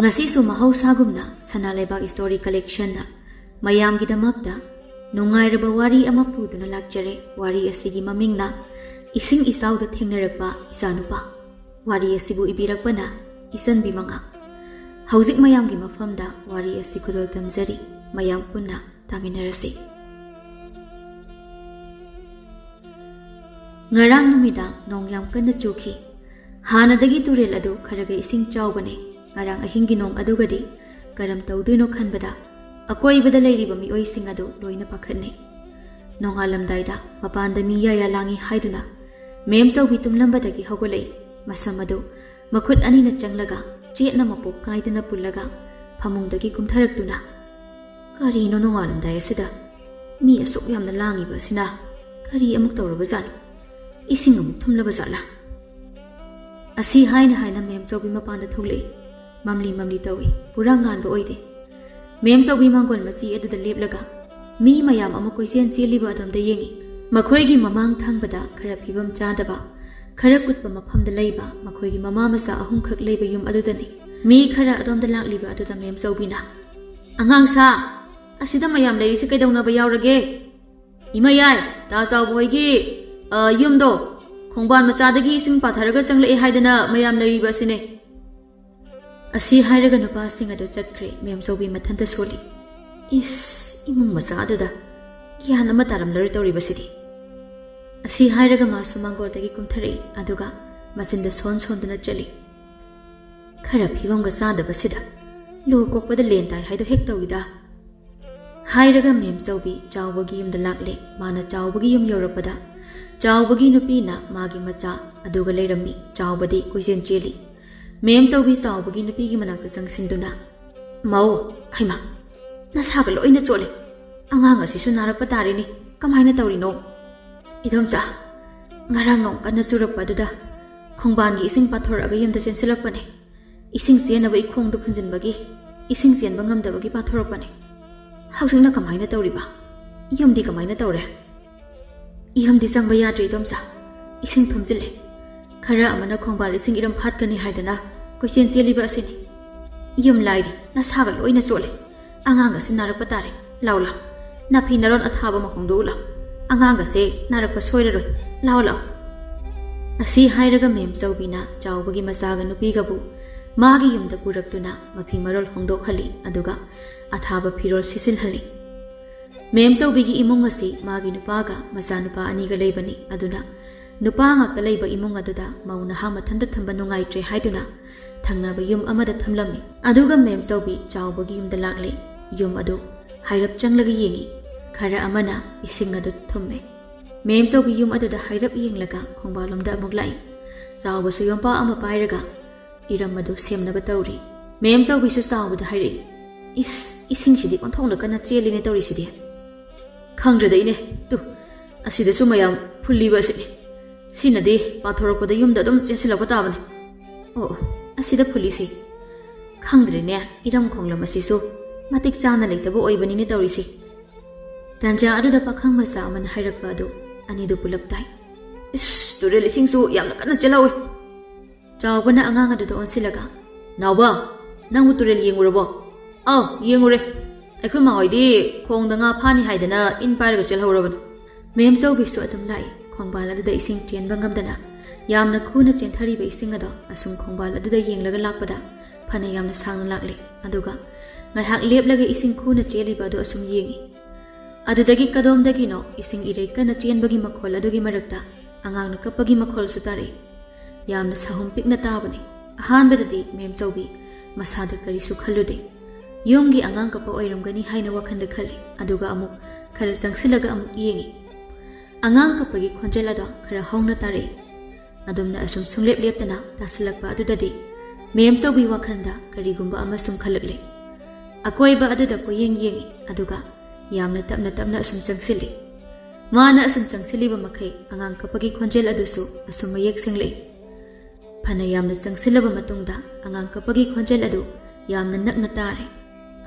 Ngasisu mahaussagumna Sanalaibak Story Collection na mayamgidamakta nungairaba wari ama puduna lakjare wari asigi mamingna ising isauda thengnarakpa isanupa wari asibu ibirakpana isan bimanga hauzik mayamgi mafamda wari asi khudol tamjari mayam punna taminarasi ngarang numidang nongyam kanna chuki hanadagi turel adu kharaga ising chawbane ngarang ahingi nong adugadi karam tawduino khanbada akoibada leiriba mioi sing adu loina pakhatne nongalamdaida mapanda mi ya langi haiduna mem saubi tumlambadagi hogolei masamadu makhut anina changlaga chetna mapok kaidana pullaga phamungdagi kumtharaktuna karino nongalamdai asida mi asuk yamna langiba sina kari amuk tawraba zan ising amuk thumlaba zala asi haina mem saubi mapanda tholei mamli tawi pura nganba oide mem saubi mangol machi aduda leplaga mi mayam ama koisen cheliba adamda yengi makhoigi mamang thangbada khara phibam chadaba khara kutpa mafamda leiba makhoigi mama masa ahum khak leiba yum adudani mi khara adomda lakliba aduda mem saubina angang sa asida mayam leirisi kaidawna ba yawrage imayai ta saw boygi yumdo khongban machadagi sing patharaga changlei haidana mayam leiriba sine asi hairaga nupa sing adu chatkre mem saubi mathanta soli is imung masa aduda gyan ama taram lari tawriba sidi asi hairaga masu mangoltagi kumtharei aduga masinda sonduna chali khara phibamga sadaba sida lu kokpada lentai haido hek tawida hairaga mem saubi chawbagi yumda lakle mana chawbagi yum yorapada chawbagi nupina magi macha aduga leirami chawbadi koisen cheli mem saubi sawbagi nupigi manakta changsinduna mau haima nasaga loina chole angang asisu narakpa tarini kamaina tawrino idomsa ngarang nong kana surappa duda khongbangi ising pathoraga yumda chensilakpane ising chenaba ikhongdu phunjinbagi ising chenba ngamdabagi pathorakpane hausungna kamaina tawriba yumdi kamaina tawre yumdi changba yadre idomsa ising thumjile khara amana khongbal ising iram phatkani haidana koisen cheliba asini yum lairi nasaga loina chole angang asin narakpa tare laula nafi naron athaba mahongdo la angang ase narakpa soiraroi laula asi hairaga mem saubina chawbagi masaga nupigabu magi yumda puraktuna mafi marol hongdokhali aduga athaba phirol sisilhali mem saubigi imung asi magi nupaga masa nupa aniga leibani aduna nupa ngakta leiba imung aduda mauna ha mathanda thamba nungaitre haiduna thangnaba yum amada thamlami aduga mem saubi chawbagi yumda lakle yum adu hairap changlaga yengi khara amana ising adu thumme mem saubi yum aduda hairap yenglaga khongbalomda amuk lai chawbasu yompa ama pairaga iram adu semnaba tawri mem saubi su chawbada hairi ising sidi onthongna kana cheline tawri sidi khangrada ine tu asida sumayam phulliba sidi sinadi pathorakpada yumda dum chensilakpa tabane oh asida phulisi khangdrene iram khonglam asisu matik chana leitabo oibani ne tawrisi tanja aduda pakhang masa aman hairakpa adu ani du pulap tai is turel ising su yamna kana chelawi chawbana angang adu onsilaga nawba nang turel yengurabo aw yengure akhoi ma hoidi khongda nga phani haidana in paraga chelhawraban mem saubi su adum lai khongbal adu da ising tenba ngamdana yamna khuna chenthari ba ising ado asum khongbal adu da yenglaga lakpada phana yamna sangna lakle aduga ngahak leplaga ising khuna cheliba adu asum yengi adudagi kadomdagi no ising irei kana chenbagi makhol adugi marakta angangna kapagi makhol sutare yamna sahum pikna tabani ahanbadadi mem saubi masada kari sukhalude yomgi angang kapa oiramgani haina wakhanda khali aduga amuk khara changsilaga amuk yengi angang kapagi khonjelada khara hongna tare adumna asum sunglep leptana tasilakpa adudadi mem saubi wakhanda karigumba amasum khalakle akoiba aduda ko yengi aduga yamna tapna asum changsili mana asum changsiliba makhai angang kapagi khonjel adusu asum mayek senglei phana yamna changsilaba matungda angang kapagi khonjel adu yamna nakna tare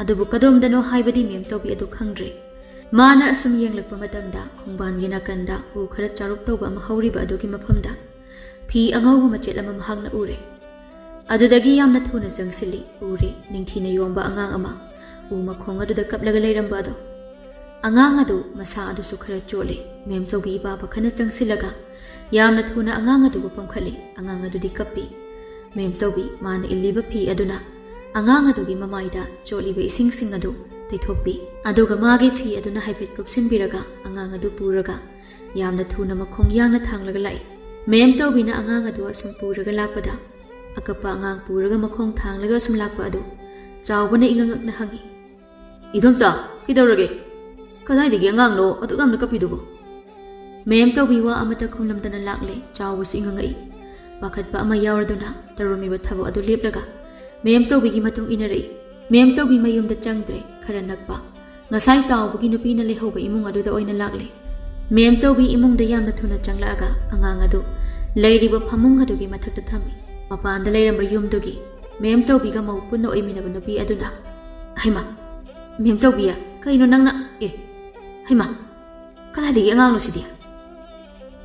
adubu kadomdano haibadi mem saubi adu khangdre mana asum yenglakpa matangda khongban gina kanda u khara charuk tawba ma hawriba adugi mafamda phi angawba machel ama mahangna ure ꯑꯗꯨꯗꯒꯤ ꯌꯥꯝꯅ ꯊꯨꯅ ꯆꯪꯁꯤꯜꯂꯤ ꯎꯔꯦ ꯅꯤꯡꯊꯤꯅ ꯌꯣꯝꯕ ꯑꯉꯥꯡ ꯑꯃ ꯎ ꯃꯈꯣꯡ ꯑꯗꯨꯗ ꯀꯞꯂꯒ ꯂꯩꯔꯝꯕ ꯑꯗꯣ ꯑꯉꯥꯡ ꯑꯗꯨ ꯃꯁꯥ ꯑꯗꯨꯁꯨ ꯈꯔ ꯆꯣꯠꯂꯦ ꯃꯦꯝꯆꯧꯕꯤ ꯏꯄꯥ ꯄꯥꯈꯠꯅ ꯆꯪꯁꯤꯜꯂꯒ ꯌꯥꯝꯅ ꯊꯨꯅ ꯑꯉꯥꯡ ꯑꯗꯨꯕꯨ ꯄꯝꯈꯠꯂꯤ ꯑꯉꯥꯡ ꯑꯗꯨꯗꯤ ꯀꯞꯄꯤ ꯃꯦꯝꯆꯧꯕꯤ ꯃꯥꯅ ꯏꯜꯂꯤꯕ ꯐꯤ ꯑꯗꯨꯅ ꯑꯉꯥꯡ ꯑꯗꯨꯒꯤ ꯃꯃꯥꯏꯗ ꯆꯣꯠꯂꯤꯕ ꯏꯁꯤꯡꯁꯤꯡ ꯑꯗꯨ ꯇꯩꯊꯣꯛꯄꯤ ꯑꯗꯨꯒ ꯃꯥꯒꯤ ꯐꯤ ꯑꯗꯨꯅ ꯍꯥꯏꯐꯦꯠ ꯀꯨꯞꯁꯤꯟꯕꯤꯔꯒ ꯑꯉꯥꯡ ꯑꯗꯨ ꯄꯨꯔꯒ ꯌꯥꯝꯅ ꯊꯨꯅ ꯃꯈꯣꯡ ꯌꯥꯡꯅ ꯊꯥꯡꯂꯒ ꯂꯥꯛꯏ ꯃꯦꯝꯆꯧꯕꯤꯅ ꯑꯉꯥꯡ ꯑꯗꯨ ꯑꯁꯨꯝ ꯄꯨꯔꯒ ꯂꯥꯛꯄꯗ ꯑꯀꯞꯄ ꯑꯉꯥꯡ ꯄꯨꯔꯒ ꯃꯈꯣꯡ ꯊꯥꯡꯂꯒ ꯑꯁꯨꯝ ꯂꯥꯛꯄ ꯑꯗꯨ ꯆꯥꯎꯕꯅ ꯏꯉꯛꯉꯛꯅ ꯍꯪꯉꯤ ꯏꯗꯣꯝꯆꯥ ꯀꯩꯗꯧꯔꯒꯦ ꯀꯗꯥꯏꯗꯒꯤ ꯑꯉꯥꯡꯅꯣ ꯑꯗꯨꯛ ꯌꯥꯝꯅ ꯀꯞꯄꯤꯗꯨꯕꯣ ꯃꯦꯝꯆꯧꯕꯤ ꯋꯥ ꯑꯃꯠꯇ ꯈꯨꯝꯂꯝꯗꯅ ꯂꯥꯛꯂꯦ ꯆꯥꯎꯕꯁꯨ ꯏꯉꯛꯉꯛꯏ ꯄꯥꯈꯠꯄ ꯑꯃ ꯌꯥꯎꯔꯗꯨꯅ ꯇꯧꯔꯝꯃꯤꯕ ꯊꯕꯛ ꯑꯗꯨ ꯂꯦꯞꯂꯒ ꯃꯦꯝꯆꯧꯕꯤꯒꯤ ꯃꯇꯨꯡ ꯏꯟꯅꯔꯛꯏ ꯃꯦꯝꯆꯧꯕꯤ ꯃꯌꯨꯝꯗ ꯆꯪꯗ꯭ꯔꯦ ꯈꯔ ꯅꯛꯄ ꯉꯁꯥꯏ ꯆꯥꯎꯕꯒꯤ ꯅꯨꯄꯤꯅ ꯂꯩꯍꯧꯕ ꯏꯃꯨꯡ ꯑꯗꯨꯗ ꯑꯣꯏꯅ ꯂꯥꯛꯂꯦ ꯃꯦꯝꯆꯧꯕꯤ ꯏꯃꯨꯡꯗ ꯌꯥꯝꯅ ꯊꯨꯅ ꯆꯪꯂꯛꯑꯒ ꯑꯉꯥꯡ ꯑꯗꯨ ꯂꯩꯔꯤꯕ ꯐꯃꯨꯡ ꯑꯗꯨꯒꯤ ꯃꯊꯛꯇ ꯊꯝꯃꯤ ꯃꯄꯥꯟꯗ ꯂꯩꯔꯝꯕ ꯌꯨꯝꯗꯨꯒꯤ ꯃꯦꯝꯆꯧꯕꯤꯒ ꯃꯧ ꯄꯨꯟꯅ ꯑꯣꯏꯃꯤꯟꯅꯕ ꯅꯨꯄꯤ ꯑꯗꯨꯅ ꯍꯩꯃꯥ ꯃꯦꯝꯆꯧꯕꯤꯌꯥ ꯀꯩꯅꯣ ꯅꯪꯅ ꯍꯩꯃꯥ ꯀꯗꯥꯏꯗꯒꯤ ꯑꯉꯥꯡꯅꯣ ꯁꯤꯗꯤ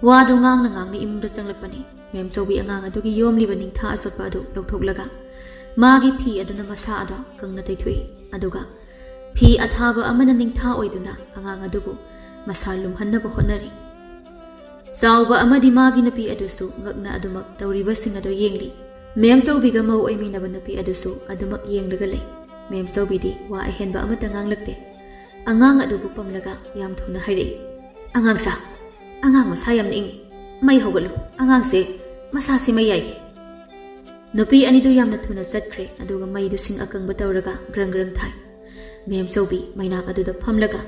ꯋꯥꯗꯨ ꯉꯥꯡꯅ ꯉꯥꯡꯅ ꯏꯃꯨꯡꯗ ꯆꯪꯂꯛꯄꯅꯤ ꯃꯦꯝꯆꯧꯕꯤ ꯑꯉꯥꯡ ꯑꯗꯨꯒꯤ ꯌꯣꯝꯂꯤꯕ ꯅꯤꯡꯊꯥ ꯑꯆꯣꯠꯄ ꯑꯗꯨ ꯂꯧꯊꯣꯛꯂꯒ ꯃꯥꯒꯤ ꯐꯤ ꯑꯗꯨꯅ ꯃꯁꯥ ꯑꯗꯣ ꯀꯪꯅ ꯇꯩꯊꯣꯛꯏ ꯑꯗꯨꯒ ꯐꯤ ꯑꯊꯥꯕ ꯑꯃꯅ ꯅꯤꯡꯊꯥ ꯑꯣꯏꯗꯨꯅ ꯑꯉꯥꯡ ꯑꯗꯨꯕꯨ ꯃꯁꯥ ꯂꯨꯝꯍꯟꯅꯕ ꯍꯣꯠꯅꯔꯤ ꯆꯥꯎꯕ ꯑꯃꯗꯤ ꯃꯥꯒꯤ ꯅꯨꯄꯤ ꯑꯗꯨꯁꯨ ꯉꯛꯅ ꯑꯗꯨꯃꯛ ꯇꯧꯔꯤꯕꯁꯤꯡ ꯑꯗꯨ ꯌꯦꯡꯂꯤ ꯃꯦꯝꯆꯧꯕꯤꯒ ꯃꯧ ꯑꯣꯏꯃꯤꯟꯅꯕ ꯅꯨꯄꯤ ꯑꯗꯨꯁꯨ ꯑꯗꯨꯃꯛ ꯌꯦꯡꯂꯒ ꯂꯩ ꯃꯦꯝꯆꯧꯕꯤꯗꯤ ꯋꯥ ꯑꯍꯦꯟꯕ ꯑꯃꯠꯇ ꯉꯥꯡꯂꯛꯇꯦ ꯑꯉꯥꯡ ꯑꯗꯨꯕꯨ ꯄꯝꯂꯒ ꯌꯥꯝ ꯊꯨꯅ ꯍꯥꯏꯔꯛꯏ ꯑꯉꯥꯡꯁꯥ ꯑꯉꯥꯡ ꯃꯁꯥ ꯌꯥꯝꯅ ꯏꯪꯉꯤ ꯃꯩ ꯍꯧꯒꯠꯂꯨ ꯑꯉꯥꯡꯁꯦ ꯃꯁꯥꯁꯤ ꯃꯩ ꯌꯥꯏꯒꯦ ꯅꯨꯄꯤ ꯑꯅꯤꯗꯨ ꯌꯥꯝꯅ ꯊꯨꯅ ꯆꯠꯈ꯭ꯔꯦ ꯑꯗꯨꯒ ꯃꯩꯗꯨ ꯁꯤꯡ ꯑꯀꯪꯕ ꯇꯧꯔꯒ ꯒ꯭ꯔꯪ ꯒ꯭ꯔꯪ ꯊꯥꯏ ꯃꯦꯝꯆꯧꯕꯤ ꯃꯩꯅꯥꯛ ꯑꯗꯨꯗ ꯐꯝꯂꯒ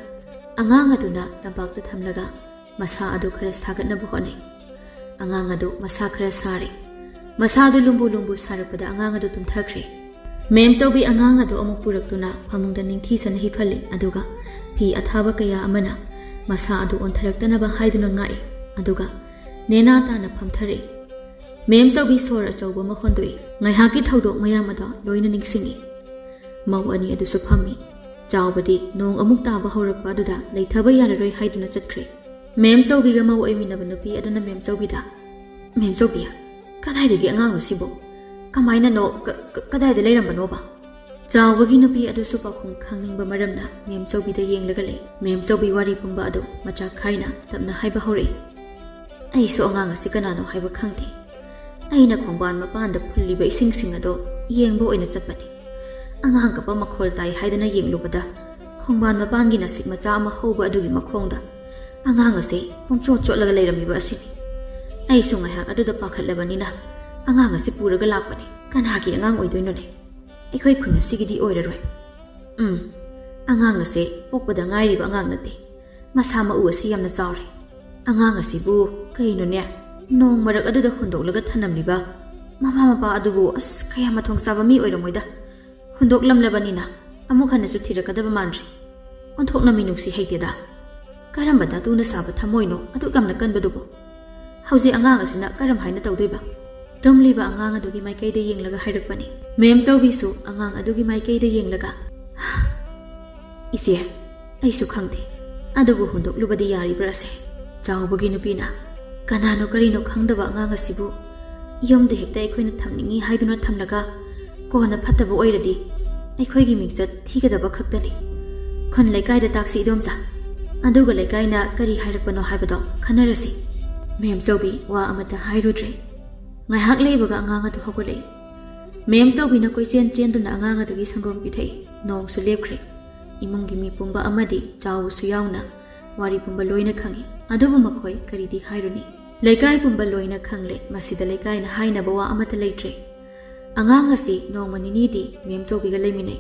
ꯑꯉꯥꯡ ꯑꯗꯨꯅ ꯇꯝꯄꯥꯛꯇ ꯊꯝꯂꯒ ꯃꯁꯥ ꯑꯗꯨ ꯈꯔ ꯁꯥꯒꯠꯅꯕ ꯍꯣꯠꯅꯩ ꯑꯉꯥꯡ ꯑꯗꯨ ꯃꯁꯥ ꯈꯔ ꯁꯥꯔꯦ ꯃꯁꯥꯗꯨ lumbu lumbu ꯁꯥꯔꯛꯄꯗ ꯑꯉꯥꯡ ꯑꯗꯨ ꯇꯨꯝꯊꯈ꯭ꯔꯦ ꯃꯦꯝꯆꯧꯕꯤ ꯑꯉꯥꯡ ꯑꯗꯨ ꯑꯃꯨꯛ ꯄꯨꯔꯛꯇꯨꯅ ꯐꯃꯨꯡꯗ ꯅꯤꯡꯊꯤꯁꯅ ꯍꯤꯞꯍꯜꯂꯤ ꯑꯗꯨꯒ ꯐꯤ ꯑꯊꯥꯕ ꯀꯌꯥ ꯑꯃꯅ ꯃꯁꯥ ꯑꯗꯨ ꯑꯣꯟꯊꯔꯛꯇꯅꯕ ꯍꯥꯏꯗꯨꯅ ꯉꯥꯛꯏ ꯑꯗꯨꯒ ꯅꯦꯅꯥ ꯇꯥꯅ ꯐꯝꯊꯔꯛꯏ ꯃꯦꯝꯆꯧꯕꯤ ꯁꯣꯔ ꯑꯆꯧꯕ ꯑꯃ ꯍꯣꯟꯗꯣꯛꯏ ꯉꯥꯏꯍꯥꯛꯀꯤ ꯊꯧꯗꯣꯛ ꯃꯌꯥꯝ ꯑꯗꯣ ꯂꯣꯏꯅ ꯅꯤꯡꯁꯤꯡꯏ ꯃꯧ ꯑꯅꯤ ꯑꯗꯨꯁꯨ ꯐꯝꯃꯤ ꯆꯥꯎꯕꯗꯤ ꯅꯣꯡ ꯑꯃꯨꯛ ꯇꯥꯕ ꯍꯧꯔꯛꯄ ꯑꯗꯨꯗ ꯂꯩꯊꯕ ꯌꯥꯔꯔꯣꯏ ꯍꯥꯏꯗꯨꯅ ꯆꯠꯈ꯭ꯔꯦ ꯃꯦꯝꯆꯧꯕꯤꯒ ꯃꯧ ꯑꯣꯏꯃꯤꯟꯅꯕ ꯅꯨꯄꯤ ꯑꯗꯨꯅ ꯃꯦꯝꯆꯧꯕꯤꯗ ꯃꯦꯝꯆꯧꯕꯤ ꯀꯗꯥꯏꯗꯒꯤ ꯑꯉꯥꯡꯅꯣ ꯁꯤꯕꯣ ꯀꯃꯥꯏꯅꯅꯣ ꯀꯗꯥꯏꯗ ꯂꯩꯔꯝꯕꯅꯣꯕ ꯆꯥꯎꯕꯒꯤ ꯅꯨꯄꯤ ꯑꯗꯨꯁꯨ ꯄꯥꯎꯈꯨꯝ ꯈꯪꯅꯤꯡꯕ ꯃꯔꯝꯅ ꯃꯦꯝꯆꯧꯕꯤꯗ ꯌꯦꯡꯂꯒ ꯂꯩ ꯃꯦꯝꯆꯧꯕꯤ ꯋꯥꯔꯤ ꯄꯨꯝꯕ ꯑꯗꯨ ꯃꯆꯥꯛ ꯈꯥꯏꯅ ꯇꯞꯅ ꯍꯥꯏꯕ ꯍꯧꯔꯛꯏ ꯑꯩꯁꯨ ꯑꯉꯥꯡ ꯑꯁꯤ ꯀꯅꯥꯅꯣ ꯍꯥꯏꯕ ꯈꯪꯗꯦ ꯑꯩꯅ ꯈꯣꯡꯕꯥꯟ ꯃꯄꯥꯟꯗ ꯐꯨꯜꯂꯤꯕ ꯏꯁꯤꯡꯁꯤꯡ ꯑꯗꯣ ꯌꯦꯡꯕ ꯑꯣꯏꯅ ꯆꯠꯄꯅꯤ ꯑꯉꯥꯡ ꯀꯞꯄ ꯃꯈꯣꯜ ꯇꯥꯏ ꯍꯥꯏꯗꯅ ꯌꯦꯡꯂꯨꯕꯗ ꯈꯣꯡꯕꯥꯟ ꯃꯄꯥꯟꯒꯤ ꯅꯥꯁꯤꯛ ꯃꯆꯥ ꯑꯃ ꯍꯧꯕ ꯑꯗꯨꯒꯤ ꯃꯈꯣꯡꯗ ꯑꯉꯥꯡ ꯑꯁꯤ ꯄꯨꯡꯆꯣꯠ ꯆꯣꯠꯂꯒ ꯂꯩꯔꯝꯃꯤꯕ ꯑꯁꯤꯅꯤ ꯑꯩꯁꯨ ꯉꯥꯏꯍꯥꯛ ꯑꯗꯨꯗ ꯄꯥꯈꯠꯂꯕꯅꯤꯅ ꯑꯉꯥꯡ ꯑꯁꯤ ꯄꯨꯔꯒ ꯂꯥꯛꯄꯅꯤ ꯀꯅꯥꯒꯤ ꯑꯉꯥꯡ ꯑꯣꯏꯗꯣꯏꯅꯣꯅꯦ ꯑꯩꯈꯣꯏ ꯈꯨꯟ ꯑꯁꯤꯒꯤꯗꯤ ꯑꯣꯏꯔꯔꯣꯏ ꯑꯉꯥꯡ ꯑꯁꯤ ꯄꯣꯛꯄꯗ ꯉꯥꯏꯔꯤꯕ ꯑꯉꯥꯡ ꯅꯠꯇꯦ ꯃꯁꯥ ꯃꯎ ꯑꯁꯤ ꯌꯥꯝꯅ ꯆꯥꯎꯔꯦ ꯑꯉꯥꯡ ꯑꯁꯤꯕꯨ ꯀꯩꯅꯣꯅꯦ ꯅꯣꯡ ꯃꯔꯛ ꯑꯗꯨꯗ ꯍꯨꯟꯗꯣꯛꯂꯒ ꯊꯅꯝꯂꯤꯕ ꯃꯃꯥ ꯃꯄꯥ ꯑꯗꯨꯕꯨ ꯑꯁ ꯀꯌꯥ ꯃꯊꯣꯡ ꯆꯥꯕ ꯃꯤ ꯑꯣꯏꯔꯝꯃꯣꯏꯗ ꯍꯨꯟꯗꯣꯛꯂꯝꯂꯕꯅꯤ나 ꯑꯃꯨꯛ ꯍꯟꯅꯁꯨ ꯊꯤꯔꯛꯀꯗꯕ ꯃꯥꯟꯗ꯭ꯔꯤ ꯑꯣꯟꯊꯣꯛꯅ ꯃꯤꯅꯨꯡꯁꯤ ꯍꯩꯇꯦꯗ ꯀꯔꯝꯕ ꯙꯥꯇꯨꯅ ꯁꯥꯕ ꯊꯃꯣꯏꯅꯣ ꯑꯗꯨꯛ ꯌꯥꯝꯅ ꯀꯟꯕꯗꯨꯕꯨ ꯍꯧꯖꯤꯛ ꯑꯉꯥꯡ ꯑꯁꯤꯅ ꯀꯔꯝ ꯍꯥꯏꯅ ꯇꯧꯗꯣꯏꯕ ꯇꯨꯝꯂꯤꯕ ꯑꯉꯥꯡ ꯑꯗꯨꯒꯤ ꯃꯥꯏꯀꯩꯗ ꯌꯦꯡꯂꯒ ꯍꯥꯏꯔꯛꯄꯅꯤ ꯃꯦꯝꯆꯧꯕꯤꯁꯨ ꯑꯉꯥꯡ ꯑꯗꯨꯒꯤ ꯃꯥꯏꯀꯩꯗ ꯌꯦꯡꯂꯒ ꯏꯆꯦ ꯑꯩꯁꯨ ꯈꯪꯗꯦ ꯑꯗꯨꯕꯨ ꯍꯨꯟꯗꯣꯛꯂꯨꯕꯗꯤ ꯌꯥꯔꯤꯕ꯭ꯔꯥꯁꯦ ꯆꯥꯎꯕꯒꯤ ꯅꯨꯄꯤꯅ ꯀꯅꯥꯅꯣ ꯀꯔꯤꯅꯣ ꯈꯪꯗꯕ ꯑꯉꯥꯡ ꯑꯁꯤꯕꯨ ꯌꯨꯝꯗ ꯍꯦꯛꯇ ꯑꯩꯈꯣꯏꯅ ꯊꯝꯅꯤꯡꯉꯤ ꯍꯥꯏꯗꯨꯅ ꯊꯝꯂꯒ ꯀꯣꯟꯅ ꯐꯠꯇꯕ ꯑꯣꯏꯔꯗꯤ ꯑꯩꯈꯣꯏꯒꯤ ꯃꯤꯡꯆꯠ ꯊꯤꯒꯗꯕ ꯈꯛꯇꯅꯤ ꯈꯨꯟ ꯂꯩꯀꯥꯏꯗ ꯇꯥꯛꯁꯤ ꯏꯗꯣꯝꯆꯥ ꯑꯗꯨꯒ ꯂꯩꯀꯥꯏꯅ ꯀꯔꯤ ꯍꯥꯏꯔꯛꯄꯅꯣ ꯍꯥꯏꯕꯗꯣ ꯈꯟꯅꯔꯁꯤ ꯃꯦꯝꯆꯧꯕꯤ ꯋꯥ ꯑꯃꯠꯇ ꯍꯥꯏꯔꯨꯗ꯭ꯔꯦ ꯉꯥꯏꯍꯥꯛ ꯂꯩꯕꯒ ꯑꯉꯥꯡ ꯑꯗꯨ ꯍꯧꯒꯠꯂꯛꯏ ꯃꯦꯝꯆꯧꯕꯤꯅ ꯀꯣꯏꯆꯦꯟ ꯆꯦꯟꯗꯨꯅ ꯑꯉꯥꯡ ꯑꯗꯨꯒꯤ ꯁꯪꯒꯣꯝ ꯄꯤꯊꯛꯏ ꯅꯣꯡꯁꯨ ꯂꯦꯞꯈ꯭ꯔꯦ ꯏꯃꯨꯡꯒꯤ ꯃꯤ ꯄꯨꯝꯕ ꯑꯃꯗꯤ ꯆꯥꯎꯕꯁꯨ ꯌꯥꯎꯅ ꯋꯥꯔꯤ ꯄꯨꯝꯕ ꯂꯣꯏꯅ ꯈꯪꯏ ꯑꯗꯨꯕꯨ ꯃꯈꯣꯏ ꯀꯔꯤꯗꯤ ꯍꯥꯏꯔꯨꯅꯤ ꯂꯩꯀꯥꯏ ꯄꯨꯝꯕ ꯂꯣꯏꯅ ꯈꯪꯂꯦ ꯃꯁꯤꯗ ꯂꯩꯀꯥꯏꯅ ꯍꯥꯏꯅꯕ ꯋꯥ ꯑꯃꯠꯇ ꯂꯩꯇ꯭ꯔꯦ ꯑꯉꯥꯡ ꯑꯁꯤ ꯅꯣꯡꯃ ꯅꯤꯅꯤꯗꯤ ꯃꯦꯝꯆꯧꯕꯤꯒ ꯂꯩꯃꯤꯟꯅꯩ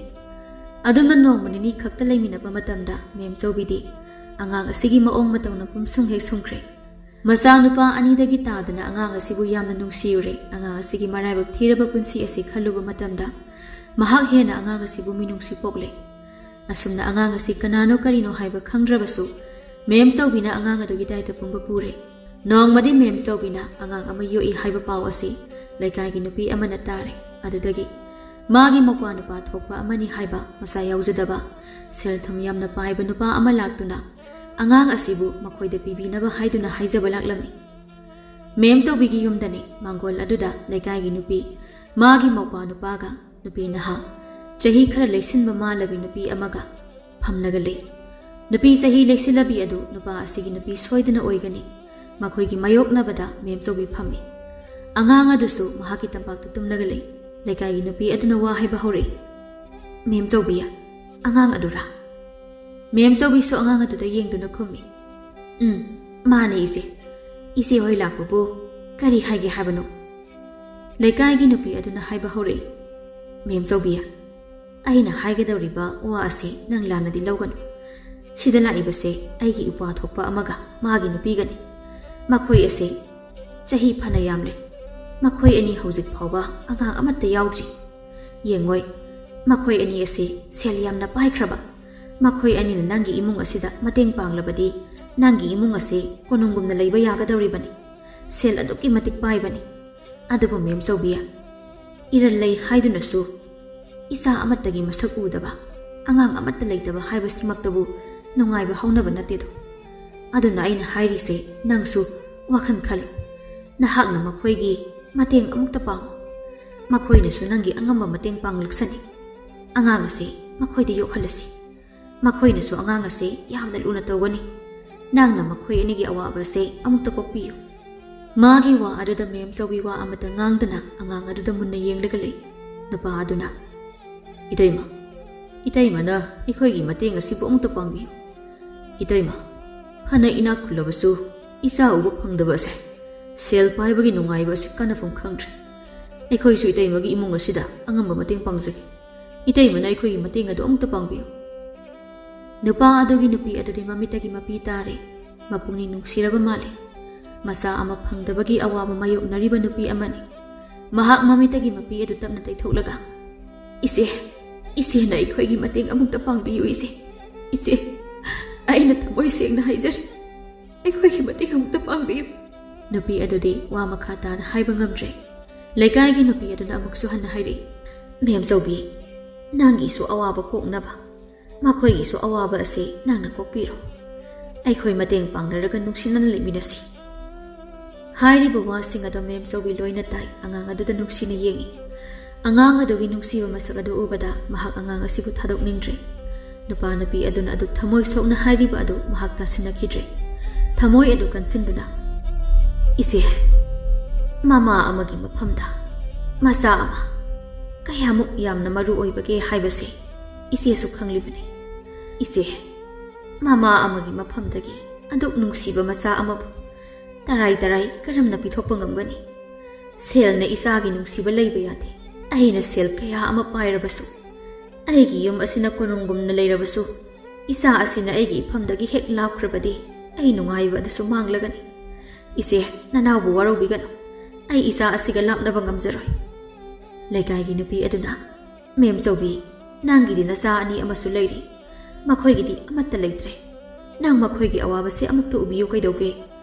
ꯑꯗꯨꯅ ꯅꯣꯡꯃ ꯅꯤꯅꯤ ꯈꯛꯇ ꯂꯩꯃꯤꯟꯅꯕ ꯃꯇꯝꯗ ꯃꯦꯝꯆꯧꯕꯤꯗꯤ ꯑꯉꯥꯡ ꯑꯁꯤꯒꯤ ꯃꯑꯣꯡ ꯃꯇꯧꯅ ꯄꯨꯝꯁꯨꯝ ꯍꯦꯛ ꯁꯨꯝꯈ꯭ꯔꯦ ꯃꯆꯥꯅꯨꯄꯥ ꯑꯅꯤꯗꯒꯤ ꯇꯥꯗꯅ ꯑꯉꯥꯡ ꯑꯁꯤꯕꯨ ꯌꯥꯝꯅ ꯅꯨꯡꯁꯤꯔꯨꯔꯦ ꯑꯉꯥꯡ ꯑꯁꯤꯒꯤ ꯃꯔꯥꯏꯕꯛ ꯊꯤꯔꯕ ꯄꯨꯟꯁꯤ ꯑꯁꯤ ꯈꯜꯂꯨꯕ ꯃꯇꯝꯗ ꯃꯍꯥꯛ ꯍꯦꯟꯅ ꯑꯉꯥꯡ ꯑꯁꯤꯕꯨ ꯃꯤꯅꯨꯡꯁꯤ ꯄꯣꯛꯂꯦ ꯑꯁꯨꯝꯅ ꯑꯉꯥꯡ ꯑꯁꯤ ꯀꯅꯥꯅꯣ ꯀꯔꯤꯅꯣ ꯍꯥꯏꯕ ꯈꯪꯗ꯭ꯔꯕꯁꯨ ꯃꯦꯝꯆꯧꯕꯤꯅ ꯑꯉꯥꯡ ꯑꯗꯨꯒꯤ ꯗꯥꯏꯇ ꯄꯨꯝꯕ ꯄꯨꯔꯦ ꯅꯣꯡꯃꯗꯤ ꯃꯦꯝꯆꯧꯕꯤꯅ ꯑꯉꯥꯡ ꯑꯃ ꯌꯣꯛꯏ ꯍꯥꯏꯕ ꯄꯥꯎ ꯑꯁꯤ ꯂꯩꯀꯥꯏꯒꯤ ꯅꯨꯄꯤ ꯑꯃꯅ ꯇꯥꯔꯦ ꯑꯗꯨꯗꯒꯤ ꯃꯥꯒꯤ ꯃꯧꯄ꯭ꯋꯥ ꯅꯨꯄꯥ ꯊꯣꯛꯄ ꯑꯃꯅꯤ ꯍꯥꯏꯕ ꯃꯆꯥ ꯌꯥꯎꯖꯗꯕ ꯁꯦꯜ ꯊꯨꯝ ꯌꯥꯝꯅ ꯄꯥꯏꯕ ꯅꯨꯄꯥ ꯑꯃ ꯂꯥꯛꯇꯨꯅ ꯑꯉꯥꯡ ꯑꯁꯤꯕꯨ ꯃꯈꯣꯏꯗ ꯄꯤꯕꯤꯅꯕ ꯍꯥꯏꯗꯨꯅ ꯍꯥꯏꯖꯕ ꯂꯥꯛꯂꯝꯃꯤ ꯃꯦꯝ ꯆꯧꯕꯤꯒꯤ ꯌꯨꯝꯗꯅꯤ ꯃꯥꯡꯒꯣꯜ ꯑꯗꯨꯗ ꯂꯩꯀꯥꯏꯒꯤ ꯅꯨꯄꯤ ꯃꯥꯒꯤ ꯃꯧꯄꯥ ꯅꯨꯄꯥꯒ ꯅꯨꯄꯤ ꯅꯍꯥ ꯆꯍꯤ ꯈꯔ ꯂꯩꯁꯤꯟꯕ ꯃꯥꯜꯂꯕꯤ ꯅꯨꯄꯤ ꯑꯃꯒ ꯐꯝꯂꯒ ꯂꯩ ꯅꯨꯄꯤ ꯆꯍꯤ ꯂꯩꯁꯤꯜꯂꯕꯤ ꯑꯗꯨ ꯅꯨꯄꯥ ꯑꯁꯤꯒꯤ ꯅꯨꯄꯤ ꯁꯣꯏꯗꯅ ꯑꯣꯏꯒꯅꯤ ꯃꯈꯣꯏꯒꯤ ꯃꯥꯌꯣꯛꯅꯕꯗ ꯃꯦꯝ ꯆꯧꯕꯤ ꯐꯝꯃꯤ ꯑꯉꯥꯡ ꯑꯗꯨꯁꯨ ꯃꯍꯥꯛꯀꯤ ꯇꯝꯄꯥꯛꯇ ꯇꯨꯝꯂꯒ ꯂꯩ ꯂꯩꯀꯥꯏꯒꯤ ꯅꯨꯄꯤ ꯑꯗꯨꯅ ꯋꯥ ꯍꯥꯏꯕ ꯍꯧꯔꯛꯏ ꯃꯦꯝ ꯆꯧꯕꯤ ꯑꯉꯥꯡ ꯑꯗꯨꯔꯥ ꯃꯦꯝ ꯆꯧꯕꯤꯁꯨ ꯑꯉꯥꯡ ꯑꯗꯨꯗ ꯌꯦꯡꯗꯨꯅ ꯈꯨꯝꯃꯤ ꯃꯥꯅꯤ ꯏꯆꯦ ꯍꯣꯏ ꯂꯥꯛꯄꯕꯨ ꯀꯔꯤ ꯍꯥꯏꯒꯦ ꯍꯥꯏꯕꯅꯣ ꯂꯩꯀꯥꯏꯒꯤ ꯅꯨꯄꯤ ꯑꯗꯨꯅ ꯍꯥꯏꯕ ꯍꯧꯔꯛꯏ ꯃꯦꯝ ꯆꯧꯕꯤ ꯑꯩꯅ ꯍꯥꯏꯒꯗꯧꯔꯤꯕ ꯋꯥ ꯑꯁꯤ ꯅꯪ ꯂꯥꯟꯅꯗꯤ ꯂꯧꯒꯅꯨ ꯁꯤꯗ ꯂꯥꯛꯏꯕꯁꯦ ꯑꯩꯒꯤ ꯏꯄ꯭ꯋꯥ ꯊꯣꯛꯄ ꯑꯃꯒ ꯃꯥꯒꯤ ꯅꯨꯄꯤꯒꯅꯤ ꯃꯈꯣꯏ ꯑꯁꯤ ꯆꯍꯤ ꯐꯅ ꯌꯥꯝꯂꯦ ꯃꯈꯣꯏ ꯑꯅꯤ ꯍꯧꯖꯤꯛ ꯐꯥꯎꯕ ꯑꯉꯥꯡ ꯑꯃꯠꯇ ꯌꯥꯎꯗ꯭ꯔꯤ ꯌꯦꯡꯉꯣꯏ ꯃꯈꯣꯏ ꯑꯅꯤ ꯑꯁꯤ ꯁꯦꯜ ꯌꯥꯝꯅ ꯄꯥꯏꯈ꯭ꯔꯕ ꯃꯈꯣꯏ ꯑꯅꯤꯅ ꯅꯪꯒꯤ ꯏꯃꯨꯡ ꯑꯁꯤꯗ ꯃꯇꯦꯡ ꯄꯥꯡꯂꯕꯗꯤ ꯅꯪꯒꯤ ꯏꯃꯨꯡ ꯑꯁꯤ ꯀꯣꯅꯨꯡꯒꯨꯝꯅ ꯂꯩꯕ ꯌꯥꯒꯗꯧꯔꯤꯕꯅꯤ ꯁꯦꯜ ꯑꯗꯨꯛꯀꯤ ꯃꯇꯤꯛ ꯄꯥꯏꯕꯅꯤ ꯑꯗꯨꯕꯨ ꯃꯦꯝ ꯆꯧꯕꯤ ꯏꯔꯜ ꯂꯩ ꯍꯥꯏꯗꯨꯅꯁꯨ ꯏꯆꯥ ꯑꯃꯠꯇꯒꯤ ꯃꯁꯛ ꯎꯗꯕ ꯑꯉꯥꯡ ꯑꯃꯠꯇ ꯂꯩꯇꯕ ꯍꯥꯏꯕꯁꯤꯃꯛꯇꯕꯨ ꯅꯨꯡꯉꯥꯏꯕ ꯍꯧꯅꯕ ꯅꯠꯇꯦꯗꯣ ꯑꯗꯨꯅ ꯑꯩꯅ ꯍꯥꯏꯔꯤꯁꯦ ꯅꯪꯁꯨ ꯋꯥꯈꯜ ꯈꯜꯂꯨ ꯅꯍꯥꯛꯅ ꯃꯈꯣꯏꯒꯤ ꯃꯇꯦꯡ ꯑꯃꯨꯛꯇ ꯄꯥꯡꯉꯨ ꯃꯈꯣꯏꯅꯁꯨ ꯅꯪꯒꯤ ꯑꯉꯝꯕ ꯃꯇꯦꯡ ꯄꯥꯡꯂꯛꯁꯅꯤ ꯑꯉꯥꯡ ꯑꯁꯤ ꯃꯈꯣꯏꯗ ꯌꯣꯛꯍꯜꯂꯁꯤ ꯃꯈꯣꯏꯅꯁꯨ ꯑꯉꯥꯡ ꯑꯁꯤ ꯌꯥꯝꯅ ꯂꯨꯅ ꯇꯧꯒꯅꯤ ꯅꯪꯅ ꯃꯈꯣꯏ ꯑꯅꯤꯒꯤ ꯑꯋꯥꯕ ꯑꯁꯤ ꯑꯃꯨꯛꯇ ꯀꯣꯛꯄꯤꯌꯨ ꯃꯥꯒꯤ ꯋꯥ ꯑꯗꯨꯗ ꯃꯦꯝ ꯆꯧꯕꯤ ꯋꯥ ꯑꯃꯇ ꯉꯥꯡꯗꯅ ꯑꯉꯥꯡ ꯑꯗꯨꯗ ꯃꯨꯟꯅ ꯌꯦꯡꯂꯒ ꯂꯩ ꯅꯨꯄꯥ ꯑꯗꯨꯅ ꯏꯇꯩꯃꯅ ꯑꯩꯈꯣꯏꯒꯤ ꯃꯇꯦꯡ ꯑꯁꯤꯕꯨ ꯑꯃꯨꯛꯇ ꯄꯥꯡꯕꯤꯌꯨ ꯏꯇꯩꯃ ꯐꯅ ꯏꯅꯥꯛ ꯈꯨꯜꯂꯕꯁꯨ ꯏꯆꯥ ꯎꯕ ꯐꯪꯗꯕ ꯑꯁꯦ ꯁꯦꯜ ꯄꯥꯏꯕꯒꯤ ꯅꯨꯡꯉꯥꯏꯕ ꯑꯁꯤ ꯀꯥꯟꯅꯐꯝ ꯈꯪꯗ꯭ꯔꯦ ꯑꯩꯈꯣꯏꯁꯨ ꯏꯇꯩꯃꯒꯤ ꯏꯃꯨꯡ ꯑꯁꯤꯗ ꯑꯉꯝꯕ ꯃꯇꯦꯡ ꯄꯥꯡꯖꯒꯦ ꯏꯇꯩꯃꯅ ꯑꯩꯈꯣꯏꯒꯤ ꯃꯇꯦꯡ ꯑꯗꯨ ꯑꯃꯨꯛꯇ ꯄꯥꯡꯕꯤꯌꯨ ꯅꯨꯄꯥ ꯑꯗꯨꯒꯤ ꯅꯨꯄꯤ ꯑꯗꯨꯗꯤ ꯃꯃꯤꯠꯇꯒꯤ ꯃꯄꯤ ꯇꯥꯔꯦ ꯃꯄꯨꯛꯅꯤꯡ ꯅꯨꯡꯁꯤꯔꯕ ꯃꯥꯜꯂꯤ ꯃꯆꯥ ꯑꯃ ꯐꯪꯗꯕꯒꯤ ꯑꯋꯥꯕ ꯃꯥꯌꯣꯛꯅꯔꯤꯕ ꯅꯨꯄꯤ ꯑꯃꯅꯤ ꯃꯍꯥꯛ ꯃꯃꯤꯠꯇꯒꯤ ꯃꯄꯤ ꯑꯗꯨ ꯇꯞꯅ ꯇꯩꯊꯣꯛꯂꯒ ꯏꯆꯦꯅ ꯑꯩꯈꯣꯏꯒꯤ ꯃꯇꯦꯡ ꯑꯃꯨꯛꯇ ꯄꯥꯡꯕꯤꯌꯨ ꯏꯆꯦ ꯑꯩꯅ ꯊꯃꯣꯏ ꯁꯦꯡꯅ ꯍꯥꯏꯖꯔꯤ ꯑꯩꯈꯣꯏꯒꯤ ꯃꯇꯦꯡ ꯑꯃꯨꯛꯇ ꯄꯥꯡꯕꯤꯌꯨ ꯅꯨꯄꯤ ꯑꯗꯨꯗꯤ ꯋꯥ ꯃꯈꯥ ꯇꯥꯅ ꯍꯥꯏꯕ ꯉꯝꯗ꯭ꯔꯦ ꯂꯩꯀꯥꯏꯒꯤ ꯅꯨꯄꯤ ꯑꯗꯨꯅ ꯑꯃꯨꯛꯁꯨ ꯍꯟꯅ ꯍꯥꯏꯔꯛꯏ ꯃꯦꯝ ꯆꯧꯕꯤ ꯅꯪꯒꯤꯁꯨ ꯑꯋꯥꯕ ꯀꯣꯛꯅꯕ ꯃꯈꯣꯏꯒꯤꯁꯨ ꯑꯋꯥꯕ ꯑꯁꯤ ꯅꯪꯅ ꯀꯣꯛꯄꯤꯔꯣ ꯑꯩꯈꯣꯏ ꯃꯇꯦꯡ ꯄꯥꯡꯅꯔꯒ ꯅꯨꯡꯁꯤꯅꯅ ꯂꯩꯃꯤꯟꯅꯁꯤ ꯍꯥꯏꯔꯤꯕ ꯋꯥꯁꯤꯡ ꯑꯗꯨ ꯃꯦꯝ ꯆꯧꯕꯤ ꯂꯣꯏꯅ ꯇꯥꯏ ꯑꯉꯥꯡ ꯑꯗꯨꯗ ꯅꯨꯡꯁꯤꯅ ꯌꯦꯡꯉꯤ ꯑꯉꯥꯡ ꯑꯗꯨꯒꯤ ꯅꯨꯡꯁꯤꯕ ꯃꯁꯛ ꯑꯗꯨ ꯎꯕꯗ ꯃꯍꯥꯛ ꯑꯉꯥꯡ ꯑꯁꯤꯕꯨ ꯊꯥꯗꯣꯛꯅꯤꯡꯗ꯭ꯔꯦ ꯅꯨꯄꯥ ꯅꯨꯄꯤ ꯑꯗꯨꯅ ꯑꯗꯨꯛ ꯊꯃꯣꯏ ꯁꯣꯛꯅ ꯍꯥꯏꯔꯤꯕ ꯑꯗꯨ ꯃꯍꯥꯛ ꯇꯥꯁꯤꯟꯅꯈꯤꯗ꯭ꯔꯦ ꯊꯃꯣꯏ ꯑꯗꯨ ꯀꯟꯁꯤꯟꯗꯨꯅ ꯏꯆꯦ ꯃꯃꯥ ꯑꯃꯒꯤ ꯃꯐꯝꯗ ꯃꯆꯥ ꯑꯃ ꯀꯌꯥꯃꯨꯛ ꯌꯥꯝꯅ ꯃꯔꯨ ꯑꯣꯏꯕꯒꯦ ꯍꯥꯏꯕꯁꯦ ꯏꯆꯦꯁꯨ ꯈꯪꯂꯤꯕꯅꯤ ꯏꯆꯦ ꯃꯃꯥ ꯑꯃꯒꯤ ꯃꯐꯝꯗꯒꯤ ꯑꯗꯨꯛ ꯅꯨꯡꯁꯤꯕ ꯃꯆꯥ ꯑꯃꯕꯨ ꯇꯔꯥꯏ ꯀꯔꯝꯅ ꯄꯤꯊꯣꯛꯄ ꯉꯝꯒꯅꯤ ꯁꯦꯜꯅ ꯏꯆꯥꯒꯤ ꯅꯨꯡꯁꯤꯕ ꯂꯩꯕ ꯌꯥꯗꯦ ꯑꯩꯅ ꯁꯦꯜ ꯀꯌꯥ ꯑꯃ ꯄꯥꯏꯔꯕꯁꯨ ꯑꯩꯒꯤ ꯌꯨꯝ ꯑꯁꯤꯅ ꯀꯣꯅꯨꯡꯒꯨꯝꯅ ꯂꯩꯔꯕꯁꯨ ꯏꯆꯥ ꯑꯁꯤꯅ ꯑꯩꯒꯤ ꯏꯐꯝꯗꯒꯤ ꯍꯦꯛ ꯂꯥꯞꯈ꯭ꯔꯕꯗꯤ ꯑꯩ ꯅꯨꯡꯉꯥꯏꯕ ꯑꯗꯨꯁꯨ ꯃꯥꯡꯂꯒꯅꯤ ꯏꯆꯦ ꯅꯅꯥꯎꯕꯨ ꯋꯥꯔꯧꯕꯤꯒꯅꯨ ꯑꯩ ꯏꯆꯥ ꯑꯁꯤꯒ ꯂꯥꯞꯅꯕ ꯉꯝꯖꯔꯣꯏ ꯂꯩꯀꯥꯏꯒꯤ ꯅꯨꯄꯤ ꯑꯗꯨꯅ ꯃꯦꯝ ꯆꯧꯕꯤ ꯅꯪꯒꯤꯗꯤ ꯅꯆꯥ ꯑꯅꯤ ꯑꯃꯁꯨ ꯂꯩꯔꯤ ꯃꯈꯣꯏꯒꯤꯗꯤ ꯑꯃꯠꯇ ꯂꯩꯇ꯭ꯔꯦ ꯅꯪ ꯃꯈꯣꯏꯒꯤ ꯑꯋꯥꯕꯁꯦ ꯑꯃꯨꯛꯇ ꯎꯕꯤꯌꯨ ꯀꯩꯗꯧꯒꯦ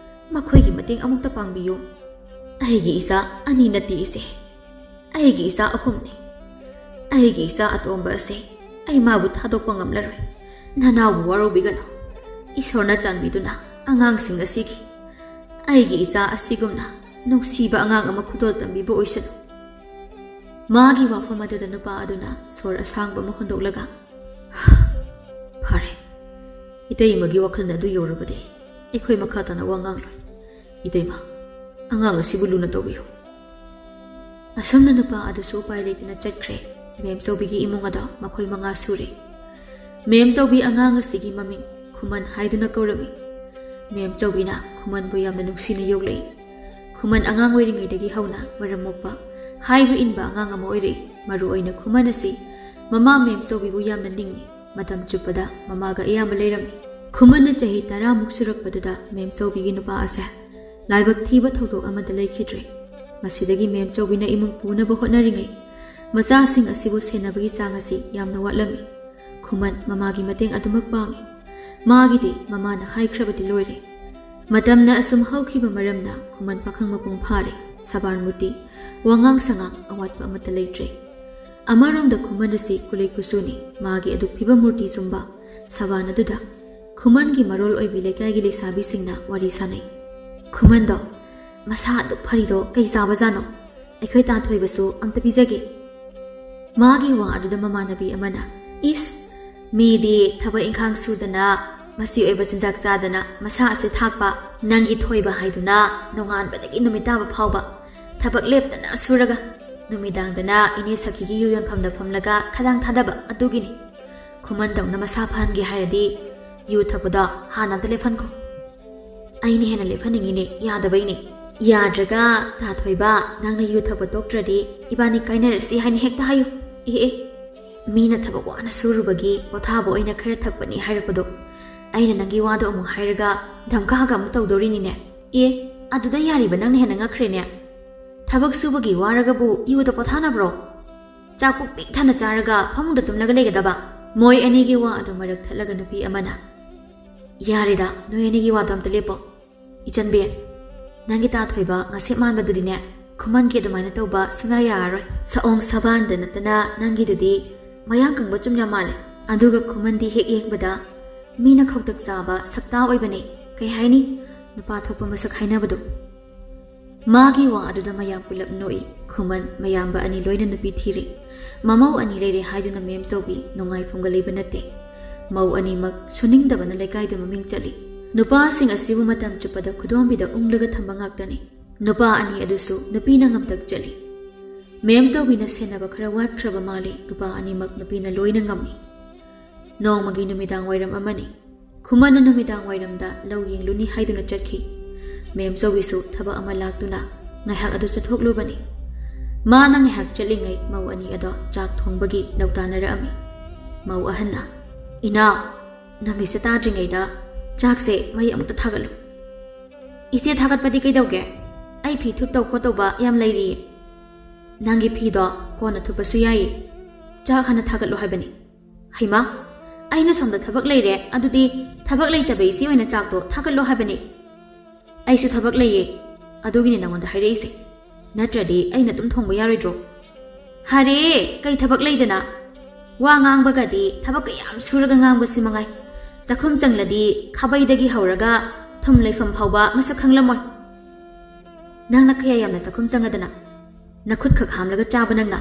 ꯃꯈꯣꯏꯒꯤ ꯃꯇꯦꯡ ꯑꯃꯨꯛꯇ ꯄꯥꯡꯕꯤꯌꯨ ꯑꯩꯒꯤ ꯏꯆꯥ ꯑꯅꯤ ꯅꯠꯇꯦ ꯏꯆꯦ ꯑꯩꯒꯤ ꯏꯆꯥ ꯑꯍꯨꯝꯅꯤ ꯑꯩꯒꯤ ꯏꯆꯥ ꯑꯇꯣꯝꯕ ꯑꯁꯤ ꯑꯩ ꯃꯥꯕꯨ ꯊꯥꯗꯣꯛꯄ ꯉꯝꯂꯔꯣꯏ ꯅꯅꯥꯎꯕꯨ ꯋꯥꯔꯧꯕꯤꯒꯅꯨ ꯏꯁꯣꯔꯅ ꯆꯥꯟꯕꯤꯗꯨꯅ ꯑꯉꯥꯡꯁꯤꯡ ꯑꯁꯤꯒꯤ ꯑꯩꯒꯤ ꯏꯆꯥ ꯑꯁꯤꯒꯨꯝꯅ ꯅꯨꯡꯁꯤꯕ ꯑꯉꯥꯡ ꯑꯃ ꯈꯨꯗꯣꯜ ꯇꯝꯕꯤꯕ ꯑꯣꯏꯁꯅꯨ ꯃꯥꯒꯤ ꯋꯥꯐꯝ ꯑꯗꯨꯗ ꯅꯨꯄꯥ ꯑꯗꯨꯅ ꯁꯣꯔ ꯑꯁꯥꯡꯕ ꯑꯃ ꯍꯣꯟꯗꯣꯛꯂꯒ ꯐꯔꯦ ꯏꯇꯩꯃꯒꯤ ꯋꯥꯈꯜꯅ ꯑꯗꯨ ꯌꯧꯔꯕꯗꯤ ꯑꯩꯈꯣꯏ ꯃꯈꯥ ꯇꯥꯅ ꯋꯥ ꯉꯥꯡꯂꯣꯏ ꯏꯇꯩꯃ ꯑꯉꯥꯡ ꯑꯁꯤꯕꯨ ꯂꯨꯅ ꯇꯧꯕꯤꯌꯨ ꯑꯁꯨꯝꯅ ꯅꯨꯄꯥ ꯑꯗꯨꯁꯨ ꯎꯄꯥꯏ ꯂꯩꯇꯅ ꯆꯠꯈ꯭ꯔꯦ ꯃꯦꯝ ꯆꯧꯕꯤꯒꯤ ꯏꯃꯨꯡ ꯑꯗꯣ ꯃꯈꯣꯏ 5 ꯁꯨꯔꯦ ꯃꯦꯝ ꯆꯧꯕꯤ ꯑꯉꯥꯡ ꯑꯁꯤꯒꯤ ꯃꯃꯤꯡ ꯈꯨꯃꯟ ꯍꯥꯏꯗꯨꯅ ꯀꯧꯔꯝꯃꯤ ꯃꯦꯝ ꯆꯧꯕꯤꯅ ꯈꯨꯃꯟꯕꯨ ꯌꯥꯝꯅ ꯅꯨꯡꯁꯤꯅ ꯌꯣꯛꯂꯛꯏ ꯈꯨꯃꯟ ꯑꯉꯥꯡ ꯑꯣꯏꯔꯤꯉꯩꯗꯒꯤ ꯍꯧꯅ ꯃꯔꯝ ꯃꯣꯛꯄ ꯍꯥꯏꯕ ꯏꯟꯕ ꯑꯉꯥꯡ ꯑꯃ ꯑꯣꯏꯔꯛꯏ ꯃꯔꯨꯑꯣꯏꯅ ꯈꯨꯃꯟ ꯑꯁꯤ ꯃꯃꯥ ꯃꯦꯝ ꯆꯧꯕꯤꯕꯨ ꯌꯥꯝꯅ ꯅꯤꯡꯉꯤ ꯃꯇꯝ ꯆꯨꯞꯄꯗ ꯃꯃꯥꯒ ꯑꯌꯥꯝꯕ ꯂꯩꯔꯝꯃꯤ ꯈꯨꯃꯟꯅ ꯆꯍꯤ 10ꯃꯨꯛ ꯁꯨꯔꯛꯄꯗꯨꯗ ꯃꯦꯝ ꯆꯧꯕꯤꯒꯤ ꯅꯨꯄꯥ ꯑꯁꯦ ꯂꯥꯏꯕꯛ ꯊꯤꯕ ꯊꯧꯗꯣꯛ ꯑꯃꯗ ꯂꯩꯈꯤꯗ꯭ꯔꯦ ꯃꯁꯤꯗꯒꯤ ꯃꯦꯝ ꯆꯧꯕꯤꯅ ꯏꯃꯨꯡ ꯄꯨꯅꯕ ꯍꯣꯠꯅꯔꯤꯉꯩ ꯃꯆꯥꯁꯤꯡ ꯑꯁꯤꯕꯨ ꯁꯦꯟꯅꯕꯒꯤ ꯆꯥꯡ ꯑꯁꯤ ꯌꯥꯝꯅ ꯋꯥꯠꯂꯝꯃꯤ ꯈꯨꯃꯟ ꯃꯃꯥꯒꯤ ꯃꯇꯦꯡ ꯑꯗꯨꯃꯛ ꯄꯥꯡꯉꯤ ꯃꯥꯒꯤꯗꯤ ꯃꯃꯥꯅ ꯍꯥꯏꯈ꯭ꯔꯕꯗꯤ ꯂꯣꯏꯔꯦ ꯃꯇꯝꯅ ꯑꯁꯨꯝ ꯍꯧꯈꯤꯕ ꯃꯔꯝꯅ ꯈꯨꯃꯟ ꯄꯥꯈꯪ ꯃꯄꯨꯡ ꯐꯥꯔꯦ ꯁꯕꯥꯟ ꯃꯨꯔꯇꯤ ꯋꯥꯉꯥꯡ ꯁꯉꯥꯡ ꯑꯋꯥꯠꯄ ꯑꯃꯠꯇ ꯂꯩꯇ꯭ꯔꯦ ꯑꯃꯔꯣꯝꯗ ꯈꯨꯃꯟ ꯑꯁꯤ ꯀꯨꯂꯩ ꯀꯨꯁꯨꯅꯤ ꯃꯥꯒꯤ ꯑꯗꯨꯛ ꯐꯤꯕꯝ ꯃꯨꯔꯇꯤ ꯆꯨꯝꯕ ꯁꯕꯥꯟ ꯑꯗꯨꯗ ꯈꯨꯃꯟꯒꯤ ꯃꯔꯣꯜ ꯑꯣꯏꯕꯤ ꯂꯩꯀꯥꯏꯒꯤ ꯂꯩꯁꯥꯕꯤꯁꯤꯡꯅ ꯋꯥꯔꯤ ꯁꯥꯅꯩ ꯈꯨꯃꯟꯗꯣ ꯃꯁꯥ ꯑꯗꯨꯛ ꯐꯔꯤꯗꯣ ꯀꯩ ꯆꯥꯕꯖꯥꯠꯅꯣ? ꯑꯩꯈꯣꯏ ꯇꯥꯊꯣꯏꯕꯁꯨ ꯑꯝꯇ ꯄꯤꯖꯒꯦ꯫ ꯃꯥꯒꯤ ꯋꯥ ꯑꯗꯨꯗ ꯃꯃꯥꯟꯅꯕꯤ ꯑꯃꯅ ꯏꯁ ꯃꯤꯗꯤ ꯊꯕꯛ ꯏꯪꯈꯥꯡ ꯁꯨꯗꯅ ꯃꯁꯤ ꯑꯣꯏꯕ ꯆꯤꯟꯖꯥꯛ ꯆꯥꯗꯅ ꯃꯁꯥ ꯑꯁꯤ ꯊꯥꯛꯄ, ꯅꯪꯒꯤ ꯊꯣꯏꯕ ꯍꯥꯏꯗꯨꯅ ꯅꯣꯡꯉꯥꯟꯕꯗꯒꯤ ꯅꯨꯃꯤꯠ ꯇꯥꯕ ꯐꯥꯎꯕ ꯊꯕꯛ ꯂꯦꯞꯇꯅ ꯁꯨꯔꯒ ꯅꯨꯃꯤꯗꯥꯡꯗꯅ ꯏꯅꯦ ꯁꯈꯤꯒꯤ ꯌꯨ ꯌꯣꯟꯐꯝꯗ ꯐꯝꯂꯒ ꯈꯗꯥꯡ ꯊꯥꯗꯕ ꯑꯗꯨꯒꯤꯅꯤ꯫ ꯈꯨꯃꯟꯗꯧꯅ ꯃꯁꯥ ꯐꯍꯟꯒꯦ ꯍꯥꯏꯔꯗꯤ ꯌꯨ ꯊꯛꯄꯗꯣ ꯍꯥꯟꯅ ꯑꯝꯇ ꯂꯦꯞꯍꯟꯈꯣ꯫ ꯑꯩꯅ ꯍꯦꯟꯅ ꯂꯦꯞꯍꯟꯅꯤꯡꯉꯤꯅꯦ, ꯌꯥꯗꯕꯩꯅꯦ꯫ ꯌꯥꯗ꯭ꯔꯒ ꯇꯥꯊꯣꯏꯕ ꯅꯪꯅ ꯌꯨ ꯊꯛꯄ ꯇꯣꯛꯇ꯭ꯔꯗꯤ ꯏꯕꯥꯅꯤ ꯀꯥꯏꯅꯔꯁꯤ ꯍꯥꯏꯅ ꯍꯦꯛꯇ ꯍꯥꯏꯌꯨ꯫ ꯃꯤꯅ ꯊꯕꯛ ꯋꯥꯅ ꯁꯨꯔꯨꯕꯒꯤ ꯄꯣꯊꯥꯕ ꯑꯣꯏꯅ ꯈꯔ ꯊꯛꯄꯅꯤ ꯍꯥꯏꯔꯛꯄꯗꯣ ꯑꯩꯅ ꯅꯪꯒꯤ ꯋꯥꯗꯣ ꯑꯃꯨꯛ ꯍꯥꯏꯔꯒ ꯙꯝꯀꯥꯒ ꯑꯃꯨꯛ ꯇꯧꯗꯧꯔꯤꯅꯤꯅꯦ꯫ ꯑꯗꯨꯗ ꯌꯥꯔꯤꯕ ꯅꯪꯅ ꯍꯦꯟꯅ ꯉꯛꯈ꯭ꯔꯦꯅꯦ꯫ ꯊꯕꯛ ꯁꯨꯕꯒꯤ ꯋꯥꯔꯒꯕꯨ ꯌꯨꯗ ꯄꯣꯊꯥꯅꯕ꯭ꯔꯣ? ꯆꯥꯛ ꯄꯨꯛ ꯄꯤꯛ ꯊꯟꯅ ꯆꯥꯔꯒ ꯐꯃꯨꯡꯗ ꯇꯨꯝꯂꯒ ꯂꯩꯒꯗꯕ꯫ ꯃꯣꯏ ꯑꯅꯤꯒꯤ ꯋꯥ ꯑꯗꯨ ꯃꯔꯛ ꯊꯠꯂꯒ ꯅꯨꯄꯤ ꯑꯃꯅ ꯌꯥꯔꯦꯗ ꯅꯣꯏ ꯑꯅꯤꯒꯤ ꯋꯥꯗꯣ ꯑꯝꯇ ꯂꯦꯞꯄꯣ꯫ ꯏꯆꯟꯕꯤ, ꯅꯪꯒꯤ ꯇꯥꯊꯣꯏꯕ ꯉꯁꯦꯞ ꯃꯥꯟꯕꯗꯨꯗꯤꯅꯦ ꯈꯨꯃꯟꯒꯤ ꯑꯗꯨꯃꯥꯏꯅ ꯇꯧꯕ ꯁꯨꯡꯌꯥ ꯌꯥꯔꯔꯣꯏ꯫ ꯁꯑꯣꯡ ꯁꯕꯥꯟꯗ ꯅꯠꯇꯅ ꯅꯪꯒꯤꯗꯨꯗꯤ ꯃꯌꯥꯡ ꯀꯪꯕ ꯆꯨꯝ ꯌꯥꯝ ꯃꯥꯜꯂꯦ꯫ ꯑꯗꯨꯒ ꯈꯨꯃꯟꯗꯤ ꯍꯦꯛ ꯌꯦꯡꯕꯗ ꯃꯤꯅ ꯈꯧꯇꯛ ꯆꯥꯕ ꯁꯛꯇꯥ ꯑꯣꯏꯕꯅꯦ꯫ ꯀꯩ ꯍꯥꯏꯅꯤ? ꯅꯨꯄꯥ ꯊꯣꯛꯄ ꯃꯁꯛ ꯍꯥꯏꯅꯕꯗꯣ꯫ ꯃꯥꯒꯤ ꯋꯥ ꯑꯗꯨꯗ ꯃꯌꯥꯝ ꯄꯨꯂꯞ ꯅꯣꯛꯏ꯫ ꯈꯨꯃꯟ ꯃꯌꯥꯝꯕ ꯑꯅꯤ ꯂꯣꯏꯅ ꯅꯨꯄꯤ ꯊꯤꯔꯤ꯫ ꯃꯃꯧ ꯑꯅꯤ ꯂꯩꯔꯦ ꯍꯥꯏꯗꯨꯅ ꯃꯦꯝꯆꯧꯕꯤ ꯅꯨꯡꯉꯥꯏꯐꯝꯒ ꯂꯩꯕ ꯅꯠꯇꯦ꯫ ꯃꯧ ꯑꯅꯤꯃꯛ ꯁꯨꯅꯤꯡꯗꯕꯅ ꯂꯩꯀꯥꯏꯗ ꯃꯃꯤꯡ ꯆꯠꯂꯤ꯫ ꯅꯨꯄꯥꯁꯤꯡ ꯑꯁꯤꯕꯨ ꯃꯇꯝ ꯆꯨꯞꯄꯗ ꯈꯨꯗꯣꯝꯕꯤꯗ ꯎꯪꯂꯒ ꯊꯝꯕ ꯉꯥꯛꯇꯅꯤ꯫ ꯅꯨꯄꯥ ꯑꯅꯤ ꯑꯗꯨꯁꯨ ꯅꯨꯄꯤꯅ ꯉꯝꯇꯛ ꯆꯠꯂꯤ꯫ ꯃꯦꯝꯆꯧꯕꯤꯅ ꯁꯦꯟꯅꯕ ꯈꯔ ꯋꯥꯠꯈ꯭ꯔꯕ ꯃꯥꯜꯂꯤ꯫ ꯅꯨꯄꯥ ꯑꯅꯤꯃꯛ ꯅꯨꯄꯤꯅ ꯂꯣꯏꯅ ꯉꯝꯃꯤ꯫ ꯅꯣꯡꯃꯒꯤ ꯅꯨꯃꯤꯗꯥꯡ ꯋꯥꯏꯔꯝ ꯑꯃꯅꯤ꯫ ꯈꯨꯃꯟꯅ ꯅꯨꯃꯤꯗꯥꯡ ꯋꯥꯏꯔꯝꯗ ꯂꯧ ꯌꯦꯡꯂꯨꯅꯤ ꯍꯥꯏꯗꯨꯅ ꯆꯠꯈꯤ꯫ ꯃꯦꯝꯆꯧꯕꯤꯁꯨ ꯊꯕꯛ ꯑꯃ ꯂꯥꯛꯇꯨꯅ ꯉꯥꯏꯍꯥꯛ ꯑꯗꯨ ꯆꯠꯊꯣꯛꯂꯨꯕꯅꯤ꯫ ꯃꯥꯅ ꯉꯥꯏꯍꯥꯛ ꯆꯠꯂꯤꯉꯩ ꯃꯧ ꯑꯅꯤ ꯑꯗꯣ ꯆꯥꯛ ꯊꯣꯡꯕꯒꯤ ꯂꯧꯇꯥꯅꯔꯛꯑꯝꯃꯤ꯫ ꯃꯧ ꯑꯍꯟꯅ ꯏꯅꯥꯎ, ꯅꯨꯃꯤꯠꯁꯦ ꯇꯥꯗ꯭ꯔꯤꯉꯩꯗ ꯆꯥꯛꯁꯦ ꯃꯩ ꯑꯃꯨꯛꯇ ꯊꯥꯒꯠꯂꯨ꯫ ꯏꯆꯦ ꯊꯥꯒꯠꯄꯗꯤ ꯀꯩꯗꯧꯒꯦ? ꯑꯩ ꯐꯤ ꯊꯨꯞꯇꯧ ꯈꯣꯠꯇꯧꯕ ꯌꯥꯝ ꯂꯩꯔꯤꯌꯦ꯫ ꯅꯪꯒꯤ ꯐꯤꯗꯣ ꯀꯣꯟꯅ ꯊꯨꯞꯄꯁꯨ ꯌꯥꯏꯌꯦ꯫ ꯆꯥꯛ ꯍꯥꯟꯅ ꯊꯥꯒꯠꯂꯨ ꯍꯥꯏꯕꯅꯤ꯫ ꯍꯩꯃꯥ, ꯑꯩꯅ ꯁꯣꯝꯗ ꯊꯕꯛ ꯂꯩꯔꯦ, ꯑꯗꯨꯗꯤ ꯊꯕꯛ ꯂꯩꯇꯕ ꯏꯆꯦ ꯑꯣꯏꯅ ꯆꯥꯛꯇꯣ ꯊꯥꯒꯠꯂꯣ ꯍꯥꯏꯕꯅꯤ꯫ ꯑꯩꯁꯨ ꯊꯕꯛ ꯂꯩꯌꯦ, ꯑꯗꯨꯒꯤꯅꯤ ꯅꯉꯣꯟꯗ ꯍꯥꯏꯔꯛꯏꯁꯦ꯫ ꯅꯠꯇ꯭ꯔꯗꯤ ꯑꯩꯅ ꯑꯗꯨꯝ ꯊꯣꯡꯕ ꯌꯥꯔꯣꯏꯗ꯭ꯔꯣ? ꯍꯥꯔꯦ, ꯀꯩ ꯊꯕꯛ ꯂꯩꯗꯅ? ꯋꯥ ꯉꯥꯡꯕꯒꯗꯤ ꯊꯕꯛ ꯀꯌꯥꯝ ꯁꯨꯔꯒ ꯉꯥꯡꯕꯁꯤ ꯃꯉꯥꯏ꯫ ꯆꯥꯛꯈꯨꯝ ꯆꯪꯂꯗꯤ ꯈꯥꯕꯩꯗꯒꯤ ꯍꯧꯔꯒ ꯊꯨꯝ ꯂꯩꯐꯝ ꯐꯥꯎꯕ ꯃꯁꯛ ꯈꯪꯂꯝꯃꯣꯏ꯫ ꯅꯪꯅ ꯀꯌꯥ ꯌꯥꯝꯅ ꯆꯥꯛꯈꯨꯝ ꯆꯪꯉꯗꯅ ꯅꯈꯨꯠ ꯈꯛ ꯍꯥꯝꯂꯒ ꯆꯥꯕ ꯅꯪꯅ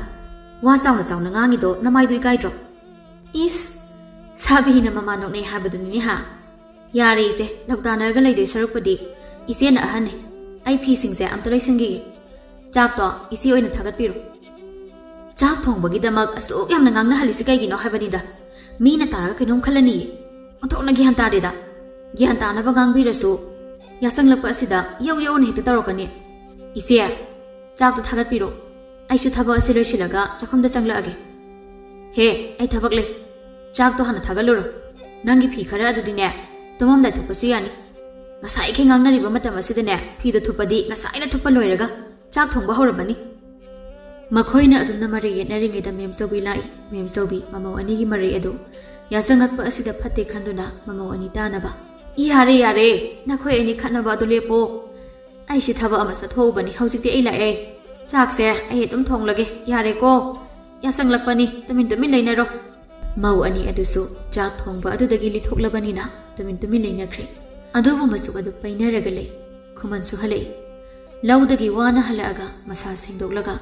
ꯋꯥ ꯆꯥꯎꯅ ꯆꯥꯎꯅ ꯉꯥꯡꯉꯤꯗꯣ ꯅꯃꯥꯏꯗꯨ ꯏꯀꯥꯏꯗ꯭ꯔꯣ? ꯏꯁ, ꯁꯥꯕꯤꯅ ꯃꯃꯥ ꯅꯣꯛꯅꯩ ꯍꯥꯏꯕꯗꯨꯅꯤꯅꯦ ꯍꯥ? ꯌꯥꯔꯦ ꯏꯆꯦ, ꯂꯧꯇꯥꯅꯔꯒ ꯂꯩꯗꯣꯏ ꯁꯔꯨꯛꯄꯨꯗꯤ ꯏꯆꯦꯅ ꯑꯍꯟꯅꯤ꯫ ꯑꯩ ꯐꯤꯁꯤꯡꯁꯦ ꯑꯝꯇ ꯂꯣꯏꯁꯤꯟꯈꯤꯒꯦ꯫ ꯆꯥꯛꯇꯣ ꯏꯆꯦ ꯑꯣꯏꯅ ꯊꯥꯒꯠꯄꯤꯔꯣ꯫ ꯆꯥꯛ ꯊꯣꯡꯕꯒꯤꯗꯃꯛ ꯑꯁꯨꯛ ꯌꯥꯝꯅ ꯉꯥꯡꯅꯍꯜꯂꯤꯁꯤ ꯀꯩꯒꯤꯅೋ ꯍꯥꯏꯕꯅꯤꯗ꯫ ꯃꯤꯅ ꯇꯥꯔꯒ ꯀꯩꯅꯣꯝ ꯈꯜꯂꯅꯤꯌꯦ꯫ ꯑꯣꯟꯊꯣꯛꯅ ꯒ꯭ꯌꯥꯟ ꯇꯥꯗꯦꯗ꯫ ꯒ꯭ꯌꯥꯟ ꯇꯥꯅꯕ ꯉꯥꯡꯕꯤꯔꯁꯨ ꯌꯥꯆꯪꯂꯛꯄ ꯑꯁꯤꯗ ꯌꯧ ꯌꯧꯅ ꯍꯦꯛꯇ ꯇꯧꯔꯛꯀꯅꯤ꯫ ꯏꯆꯦ, ꯆꯥꯛꯇꯣ ꯊꯥꯒꯠꯄꯤꯔꯣ꯫ ꯑꯩꯁꯨ ꯊꯕꯛ ꯑꯁꯤ ꯂꯣꯏꯁꯤꯜꯂꯒ ꯆꯥꯛꯈꯨꯝꯗ ꯆꯪꯂꯛꯑꯒꯦ꯫ ꯍꯦ, ꯑꯩ ꯊꯕꯛ ꯂꯩ꯫ ꯆꯥꯛꯇꯣ ꯍꯥꯟꯅ ꯊꯥꯒꯠꯂꯨꯔꯣ꯫ ꯅꯪꯒꯤ ꯐꯤ ꯈꯔ ꯑꯗꯨꯗꯤꯅꯦ ꯇꯨꯝꯃꯝꯗꯥꯏ ꯊꯨꯞꯄꯁꯨ ꯌꯥꯅꯤ꯫ ꯉꯁꯥꯏꯈꯩ ꯉꯥꯡꯅꯔꯤꯕ ꯃꯇꯝ ꯑꯁꯤꯗꯅꯦ ꯐꯤꯗꯣ ꯊꯨꯞꯄꯗꯤ ꯉꯁꯥꯏꯅ ꯊꯨꯞꯄ ꯂꯣꯏꯔꯒ ꯆꯥꯛ ꯊꯣꯡꯕ ꯍꯧꯔꯝꯃꯅꯤ꯫ ꯃꯈꯣꯏꯅ ꯑꯗꯨꯝꯅ ꯃꯔꯩ ꯌꯦꯠꯅꯔꯤꯉꯩꯗ ꯃꯦꯝꯆꯧꯕꯤ ꯂꯥꯛꯏ꯫ ꯃꯦꯝꯆꯧꯕꯤ ꯃꯃꯧ ꯑꯅꯤꯒꯤ ꯃꯔꯩ ꯑꯗꯨ ꯌꯥꯆꯪꯉꯛꯄ ꯑꯁꯤꯗ ꯐꯠꯇꯦ ꯈꯟꯗꯨꯅ ꯃꯃꯧ ꯑꯅꯤ ꯇꯥꯅꯕ ꯌꯥꯔꯦ ꯌꯥꯔꯦ, ꯅꯈꯣꯏ ꯑꯅꯤ ꯈꯠꯅꯕ ꯑꯗꯨ ꯂꯦꯞꯄꯣ꯫ ꯑꯩꯁꯤ ꯊꯕꯛ ꯑꯃ ꯆꯠꯊꯣꯛꯎꯕꯅꯤ, ꯍꯧꯖꯤꯛꯇꯤ ꯑꯩ ꯂꯥꯛꯑꯦ꯫ ꯆꯥꯛꯁꯦ ꯑꯩ ꯑꯗꯨꯝ ꯊꯣꯡꯂꯒꯦ, ꯌꯥꯔꯦꯀꯣ? ꯌꯥꯆꯪꯂꯛꯄꯅꯤ, ꯇꯨꯃꯤꯟ ꯇꯨꯃꯤꯟ ꯂꯩꯅꯔꯣ꯫ ꯃꯧ ꯑꯅꯤ ꯑꯗꯨꯁꯨ ꯆꯥꯛ ꯊꯣꯡꯕ ꯑꯗꯨꯗꯒꯤ ꯂꯤꯊꯣꯛꯂꯕꯅꯤꯅ ꯇꯨꯃꯤꯟ ꯇꯨꯃꯤꯟ ꯂꯩꯅꯈ꯭ꯔꯦ꯫ ꯑꯗꯨꯕꯨ ꯃꯆꯨ ꯑꯗꯨ ꯄꯩꯅꯔꯒ ꯂꯩ꯫ ꯈꯨꯃꯟꯁꯨ ꯍꯜꯂꯛꯏ꯫ ꯂꯧꯗꯒꯤ ꯋꯥꯅ ꯍꯜꯂꯛꯑꯒ ꯃꯁꯥ ꯁꯦꯡꯗꯣꯛꯂꯒ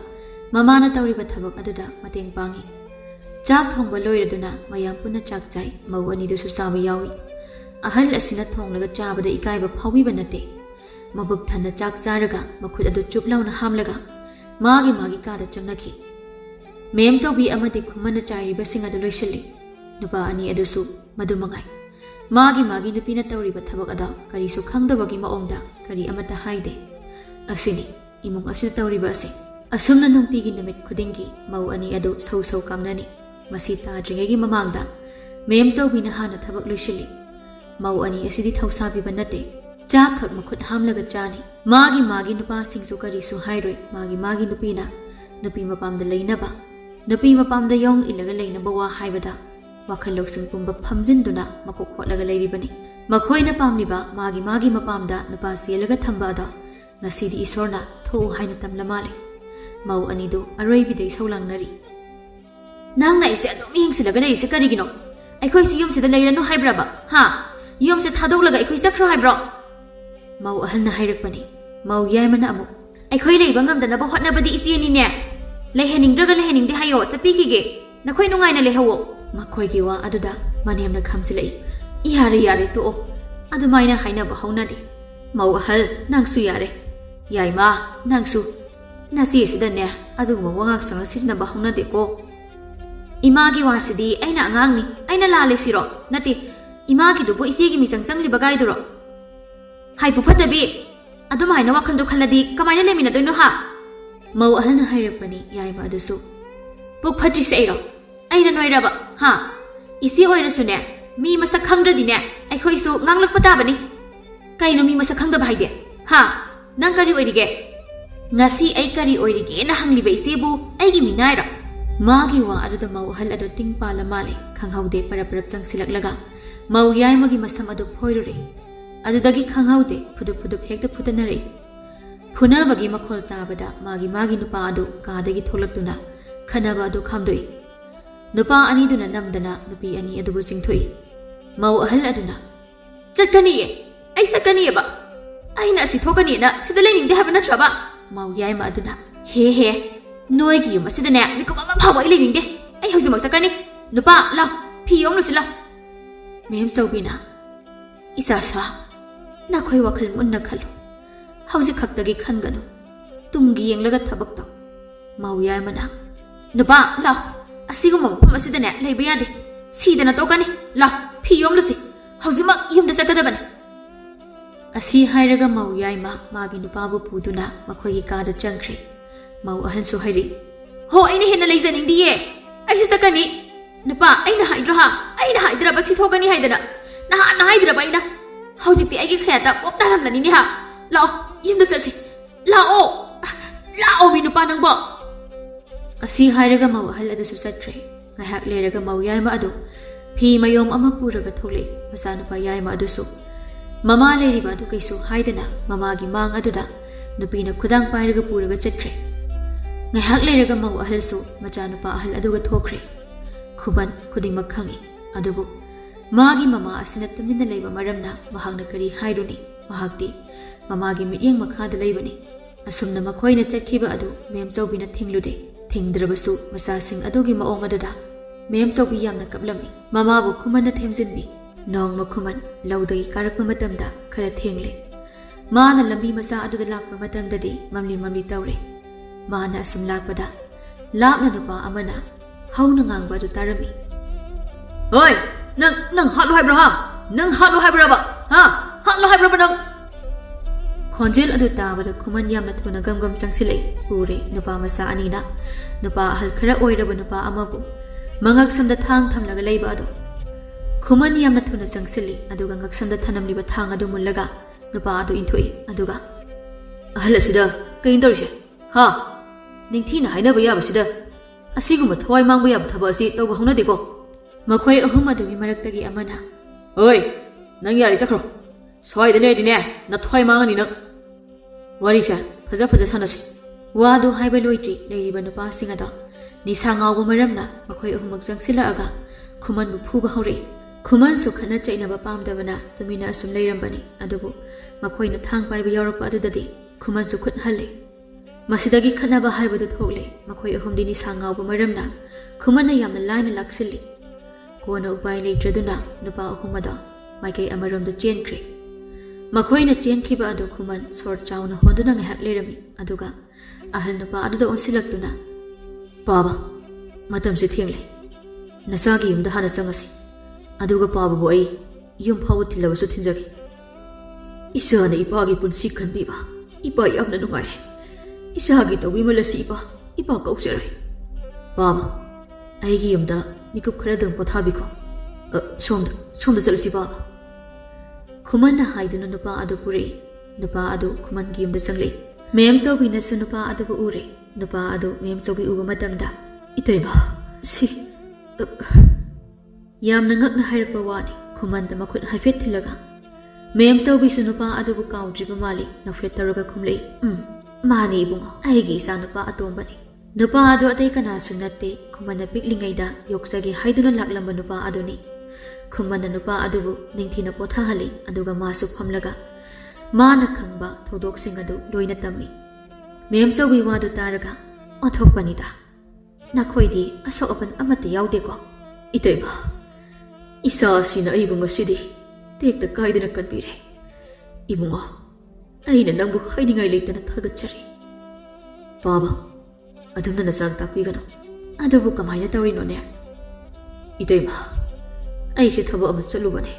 ꯃꯃꯥꯅ ꯇꯧꯔꯤꯕ ꯊꯕꯛ ꯑꯗꯨꯗ ꯃꯇꯦꯡ ꯄꯥꯡꯉꯤ꯫ ꯆꯥꯛ ꯊꯣꯡꯕ ꯂꯣꯏꯔꯗꯨꯅ ꯃꯌꯥꯝ ꯄꯨꯟꯅ ꯆꯥꯛ ꯆꯥꯏ꯫ ꯃꯧ ꯑꯅꯤꯗꯨꯁꯨ ꯆꯥꯕ ꯌꯥꯎꯏ꯫ ꯑꯍꯜ ꯑꯁꯤꯅ ꯊꯣꯡꯂꯒ ꯆꯥꯕꯗ ꯏꯀꯥꯏꯕ ꯐꯥꯎꯕꯤꯕ ꯅꯠꯇꯦ꯫ ꯃꯕꯨꯛ ꯊꯟꯅ ꯆꯥꯛ ꯆꯥꯔꯒ ꯃꯈꯨꯠ ꯑꯗꯨ ꯆꯨꯞ ꯂꯥꯎꯅ ꯍꯥꯝꯂꯒ ꯃꯥꯒꯤ ꯀꯥꯗ ꯆꯪꯅꯈꯤ꯫ ꯃꯦꯝꯆꯧꯕꯤ ꯑꯃꯗꯤ ꯈꯨꯃꯟꯅ ꯆꯥꯏꯔꯤꯕꯁꯤꯡ ꯑꯗꯨ ꯂꯣꯏꯁꯤꯜꯂꯤ꯫ ꯅꯨꯄꯥ ꯑꯅꯤ ꯑꯗꯨꯁꯨ ꯃꯗꯨ ꯃꯉꯥꯏ꯫ ꯃꯥꯒꯤ ꯅꯨꯄꯤꯅ ꯇꯧꯔꯤꯕ ꯊꯕꯛ ꯑꯗꯣ ꯀꯔꯤꯁꯨ ꯈꯪꯗꯕꯒꯤ ꯃꯑꯣꯡꯗ ꯀꯔꯤ ꯑꯃꯠꯇ ꯍꯥꯏꯗꯦ꯫ ꯑꯁꯤꯅꯤ ꯏꯃꯨꯡ ꯑꯁꯤꯗ ꯇꯧꯔꯤꯕ ꯑꯁꯤ꯫ ꯑꯁꯨꯝꯅ ꯅꯨꯡꯇꯤꯒꯤ ꯅꯨꯃꯤꯠ ꯈꯨꯗꯤꯡꯒꯤ ꯃꯧ ꯑꯅꯤ ꯑꯗꯨ ꯁꯧ ꯁꯧ ꯀꯥꯝꯅꯅꯤ꯫ ꯃꯁꯤ ꯇꯥꯗ꯭ꯔꯤꯉꯩꯒꯤ ꯃꯃꯥꯡꯗ ꯃꯦꯝꯆꯧꯕꯤꯅ ꯍꯥꯟꯅ ꯊꯕꯛ ꯂꯣꯏꯁꯤꯜꯂꯤ꯫ ꯃꯧ ꯑꯅꯤ ꯑꯁꯤꯗꯤ ꯊꯧꯁꯥꯕꯤꯕ ꯅꯠꯇꯦ꯫ ꯆꯥꯛ ꯈꯛ ꯃꯈꯨꯠ ꯍꯥꯝꯂꯒ ꯆꯥꯅꯤ꯫ ꯃꯥꯒꯤ ꯅꯨꯄꯥꯁꯤꯡꯁꯨ ꯀꯔꯤꯁꯨ ꯍꯥꯏꯔꯣꯏ꯫ ꯃꯥꯒꯤ ꯅꯨꯄꯤꯅ ꯅꯨꯄꯤ ꯃꯄꯥꯝꯗ ꯂꯩꯅꯕ, ꯅꯨꯄꯤ ꯃꯄꯥꯝꯗ ꯌꯣꯡ ꯏꯜꯂꯒ ꯂꯩꯅꯕ ꯋꯥ ꯍꯥꯏꯕꯗ ꯋꯥꯈꯜ ꯂꯧꯁꯤꯡ ꯄꯨꯝꯕ ꯐꯝꯖꯤꯟꯗꯨꯅ ꯃꯀꯣꯛ ꯈꯣꯠꯂꯒ ꯂꯩꯔꯤꯕꯅꯤ꯫ ꯃꯈꯣꯏꯅ ꯄꯥꯝꯂꯤꯕ ꯃꯥꯒꯤ ꯃꯄꯥꯝꯗ ꯅꯨꯄꯥ ꯆꯦꯜꯂꯒ ꯊꯝꯕ ꯑꯗꯣ ꯉꯁꯤꯗꯤ ꯏꯁꯣꯔꯅ ꯊꯣꯛꯎ ꯍꯥꯏꯅ ꯇꯝꯂ ꯃꯥꯜꯂꯦ꯫ ꯃꯧ ꯑꯅꯤꯗꯨ ꯑꯔꯣꯏꯕꯤꯗ ꯏꯁꯧ ꯂꯥꯡꯅꯔꯤ꯫ ꯅꯪꯅ ꯑꯩꯁꯦ ꯑꯗꯨꯝ ꯌꯦꯡꯁꯤꯜꯂꯒ ꯂꯩꯔꯤꯁꯦ ꯀꯔꯤꯒꯤꯅꯣ? ꯑꯩꯈꯣꯏꯁꯤ ꯌꯨꯝꯁꯤꯗ ꯂꯩꯔꯅꯨ ꯍꯥꯏꯕ꯭ꯔꯕ? ꯍꯥ? ꯌꯨꯝꯁꯦ ꯊꯥꯗꯣꯛꯂꯒ ꯑꯩꯈꯣꯏ ꯆꯠꯈ꯭ꯔꯣ ꯍꯥꯏꯕ꯭ꯔꯣ? ꯃꯧ ꯑꯍꯜꯅ ꯍꯥꯏꯔꯛꯄꯅꯤ꯫ mau yaimana amuk aikhoi leiba ngamdanaba hotnabadi isienine leheningdraga leheningde hayo chapikige nakhoi nungaina lehawo makhoi gi wa aduda manemna khamsilai yare yare to adumaina hainaba haunade mau ahal nangsu yare yaima nangsu nasi sidane aduguma wangak sanga sisnaba haunade ko imagi wasidi aina angangni aina lale siro nati imagi dubu isigi misang sangli bagai duro hai pu phatabi aduma haina wakhandu khalladi kamaina lemina doino ha mau ahalna hairapani yaima adusu puk phatri seiro aina noiraba ha isi oirasune mi masak khangdradine aikhoi su nganglak patabani kaino mi masak khangda bhaide ha nang kari oirige ngasi ai kari oirige na hanglibe isebu aigi minaira magi wa aduda mau ahal adu tingpala male khanghaude paraprap sangsilaklaga mau yaimagi masam adu phoirure adudagi khanghaude pudup hekta phutanare phunabagi makhol tabada magi nupa adu kadagi tholaktuna khanaba adu khamdoi nupa ani duna namdana nupi ani adubu singthoi mau ahal aduna chakani ai sakani ba aina si thokani na sidale ningde habana traba mau yaima aduna he noigi yum asidane miko mama phawai leningde ai hausimak sakani nupa la phi yom lusila mem sobina isa sa na khoi wakhal munna khalu hausi khaktagi khanganu tumgi yenglaga thabak to mau yaima na nupa la asiguma mafam asidane leiba yade sidana tokani la phi yom lusi hausimak yumda sakadabane asi hairaga mau yaima magi nupabu puduna makhoigi kada changkhre mau ahan so hairi ho aina hena leizaning diye aisi sakani nupa aina haidra ha aina haidra basi thogani haidana na haidra baina haujikti aigi khayata optaram lani ni ha lao yimda sasi lao mi nupa nangbo asi hairaga mau ahal adu susakre ngahak leraga mau yaima adu phi mayom ama puraga thole masa nupa yaima adu su mama leriba adu kaisu haidana mama gi mang aduda nupina khudang pairaga puraga chakre ngahak leraga mau ahal su macha nupa ahal aduga thokre khuban khudingmak khangi adubu magi mama asina tumina leiba maramna mahagna kari hairuni mahakti mama gi mityang makhada leibani asumna makhoina chakhiba adu mem chawbina thinglude thingdrabasu masa sing adugi maong aduda mem chawbi yamna kaplami mama bu khumana themjinbi nong makhuman laudai karakpa matamda khara thengle mana lambi masa aduda lakpa matamdadi mamli tawre mana asum lakpada lapna nupa amana hauna ngangba adu tarami oi nang hatlo haibra ha nang hatlo haibra ba ha hatlo haibra ba nang khonjel adu tabada khuman yamna thuna gam sangsilai pure nupa masa anina nupa hal khara oiraba nupa amabu mangak samda thang thamlaga leiba adu khuman yamna thuna sangsili aduga ngaksamda thanamliba thang adu mullaga nupa adu inthoi aduga ahalasida kain torise ha ningthina hainaba yabasida asiguma thawai mangba yab thaba asi tawba haunade ko makhoi ahum adugi maraktagi amana oi nang yari chakro soi de ledine na thawai mangani nang wari sa faja sanasi wadu haiba loitri leiriba nupa singada nisa ngawba maramna makhoi ahumak jangsila aga khuman bu phuba haure khuman su khana chainaba pamdabana tumina asum leirambani adubu makhoina thang paiba yaurapa adudadi khuman su khut halle masidagi khanaba haibadu thogle makhoi ahumdi ni sangawba maramna khumana yamna laina laksilli kona upai leitraduna nupa ahumada maikai amaromda chenkre makhoina chenkhiba adu khuman sor chauna honduna ngahak lerami aduga ahal nupa aduda onsilaktuna baba matam se thengle nasagi yumda hana sangasi aduga pabu ai yum phawu thilabasu thinjaki isana ipagi punsi khanbiba ipa yamna nungai isagi tawi malasi ipa kausare baba aigi yumda mikup khara dang pothabiko somda jalasi baba khuman haiduna nupa adu puri nupa adu khuman gi yumda changle mem sobi na su nupa adu bu ure nupa adu mem sobi uba matamda itaiba si yamna ngakna hairpa wani khumanda makhut haifet thilaga mem sobi su nupa adu bu kaudriba mali nafet taraga khumlei mani bungo aigi sa nupa atombani nupa adu atai kana sunatte khumana piklingaida yoksagi haiduna laklamba nupa aduni khumana nupa adu bu ningthina potha hali aduga masu phamlaga ꯃꯥꯅ ꯈꯪꯕ ꯊꯧꯗꯣꯛꯁꯤꯡ ꯑꯗꯨ ꯂꯣꯏꯅ ꯇꯝꯃꯤ꯫ ꯃꯦꯝꯆꯧꯕꯤ ꯋꯥꯗꯨ ꯇꯥꯔꯒ ꯑꯣꯟꯊꯣꯛꯄꯅꯤꯗ, ꯅꯈꯣꯏꯗꯤ ꯑꯁꯣꯛ ꯑꯄꯟ ꯑꯃꯠꯇ ꯌꯥꯎꯗꯦꯀꯣ? ꯏꯇꯩꯃ, ꯏꯆꯥ ꯑꯁꯤꯅ ꯑꯩꯕꯨ ꯉꯁꯤꯗꯤ ꯇꯦꯛꯇ ꯀꯥꯏꯗꯅ ꯀꯟꯕꯤꯔꯦ꯫ ꯏꯕꯨꯡꯉꯣ, ꯑꯩꯅ ꯅꯪꯕꯨ ꯍꯥꯏꯅꯤꯡꯉꯥꯏ ꯂꯩꯇꯅ ꯊꯥꯒꯠꯆꯔꯤ꯫ ꯄꯥꯕ, ꯑꯗꯨꯝꯅ ꯅꯆꯥ ꯇꯥꯛꯄꯤꯒꯅꯨ꯫ ꯑꯗꯨꯕꯨ ꯀꯃꯥꯏꯅ ꯇꯧꯔꯤꯅꯣꯅꯦ? ꯏꯇꯩꯃ, ꯑꯩꯁꯦ ꯊꯕꯛ ꯑꯃ ꯆꯠꯂꯨꯕꯅꯦ꯫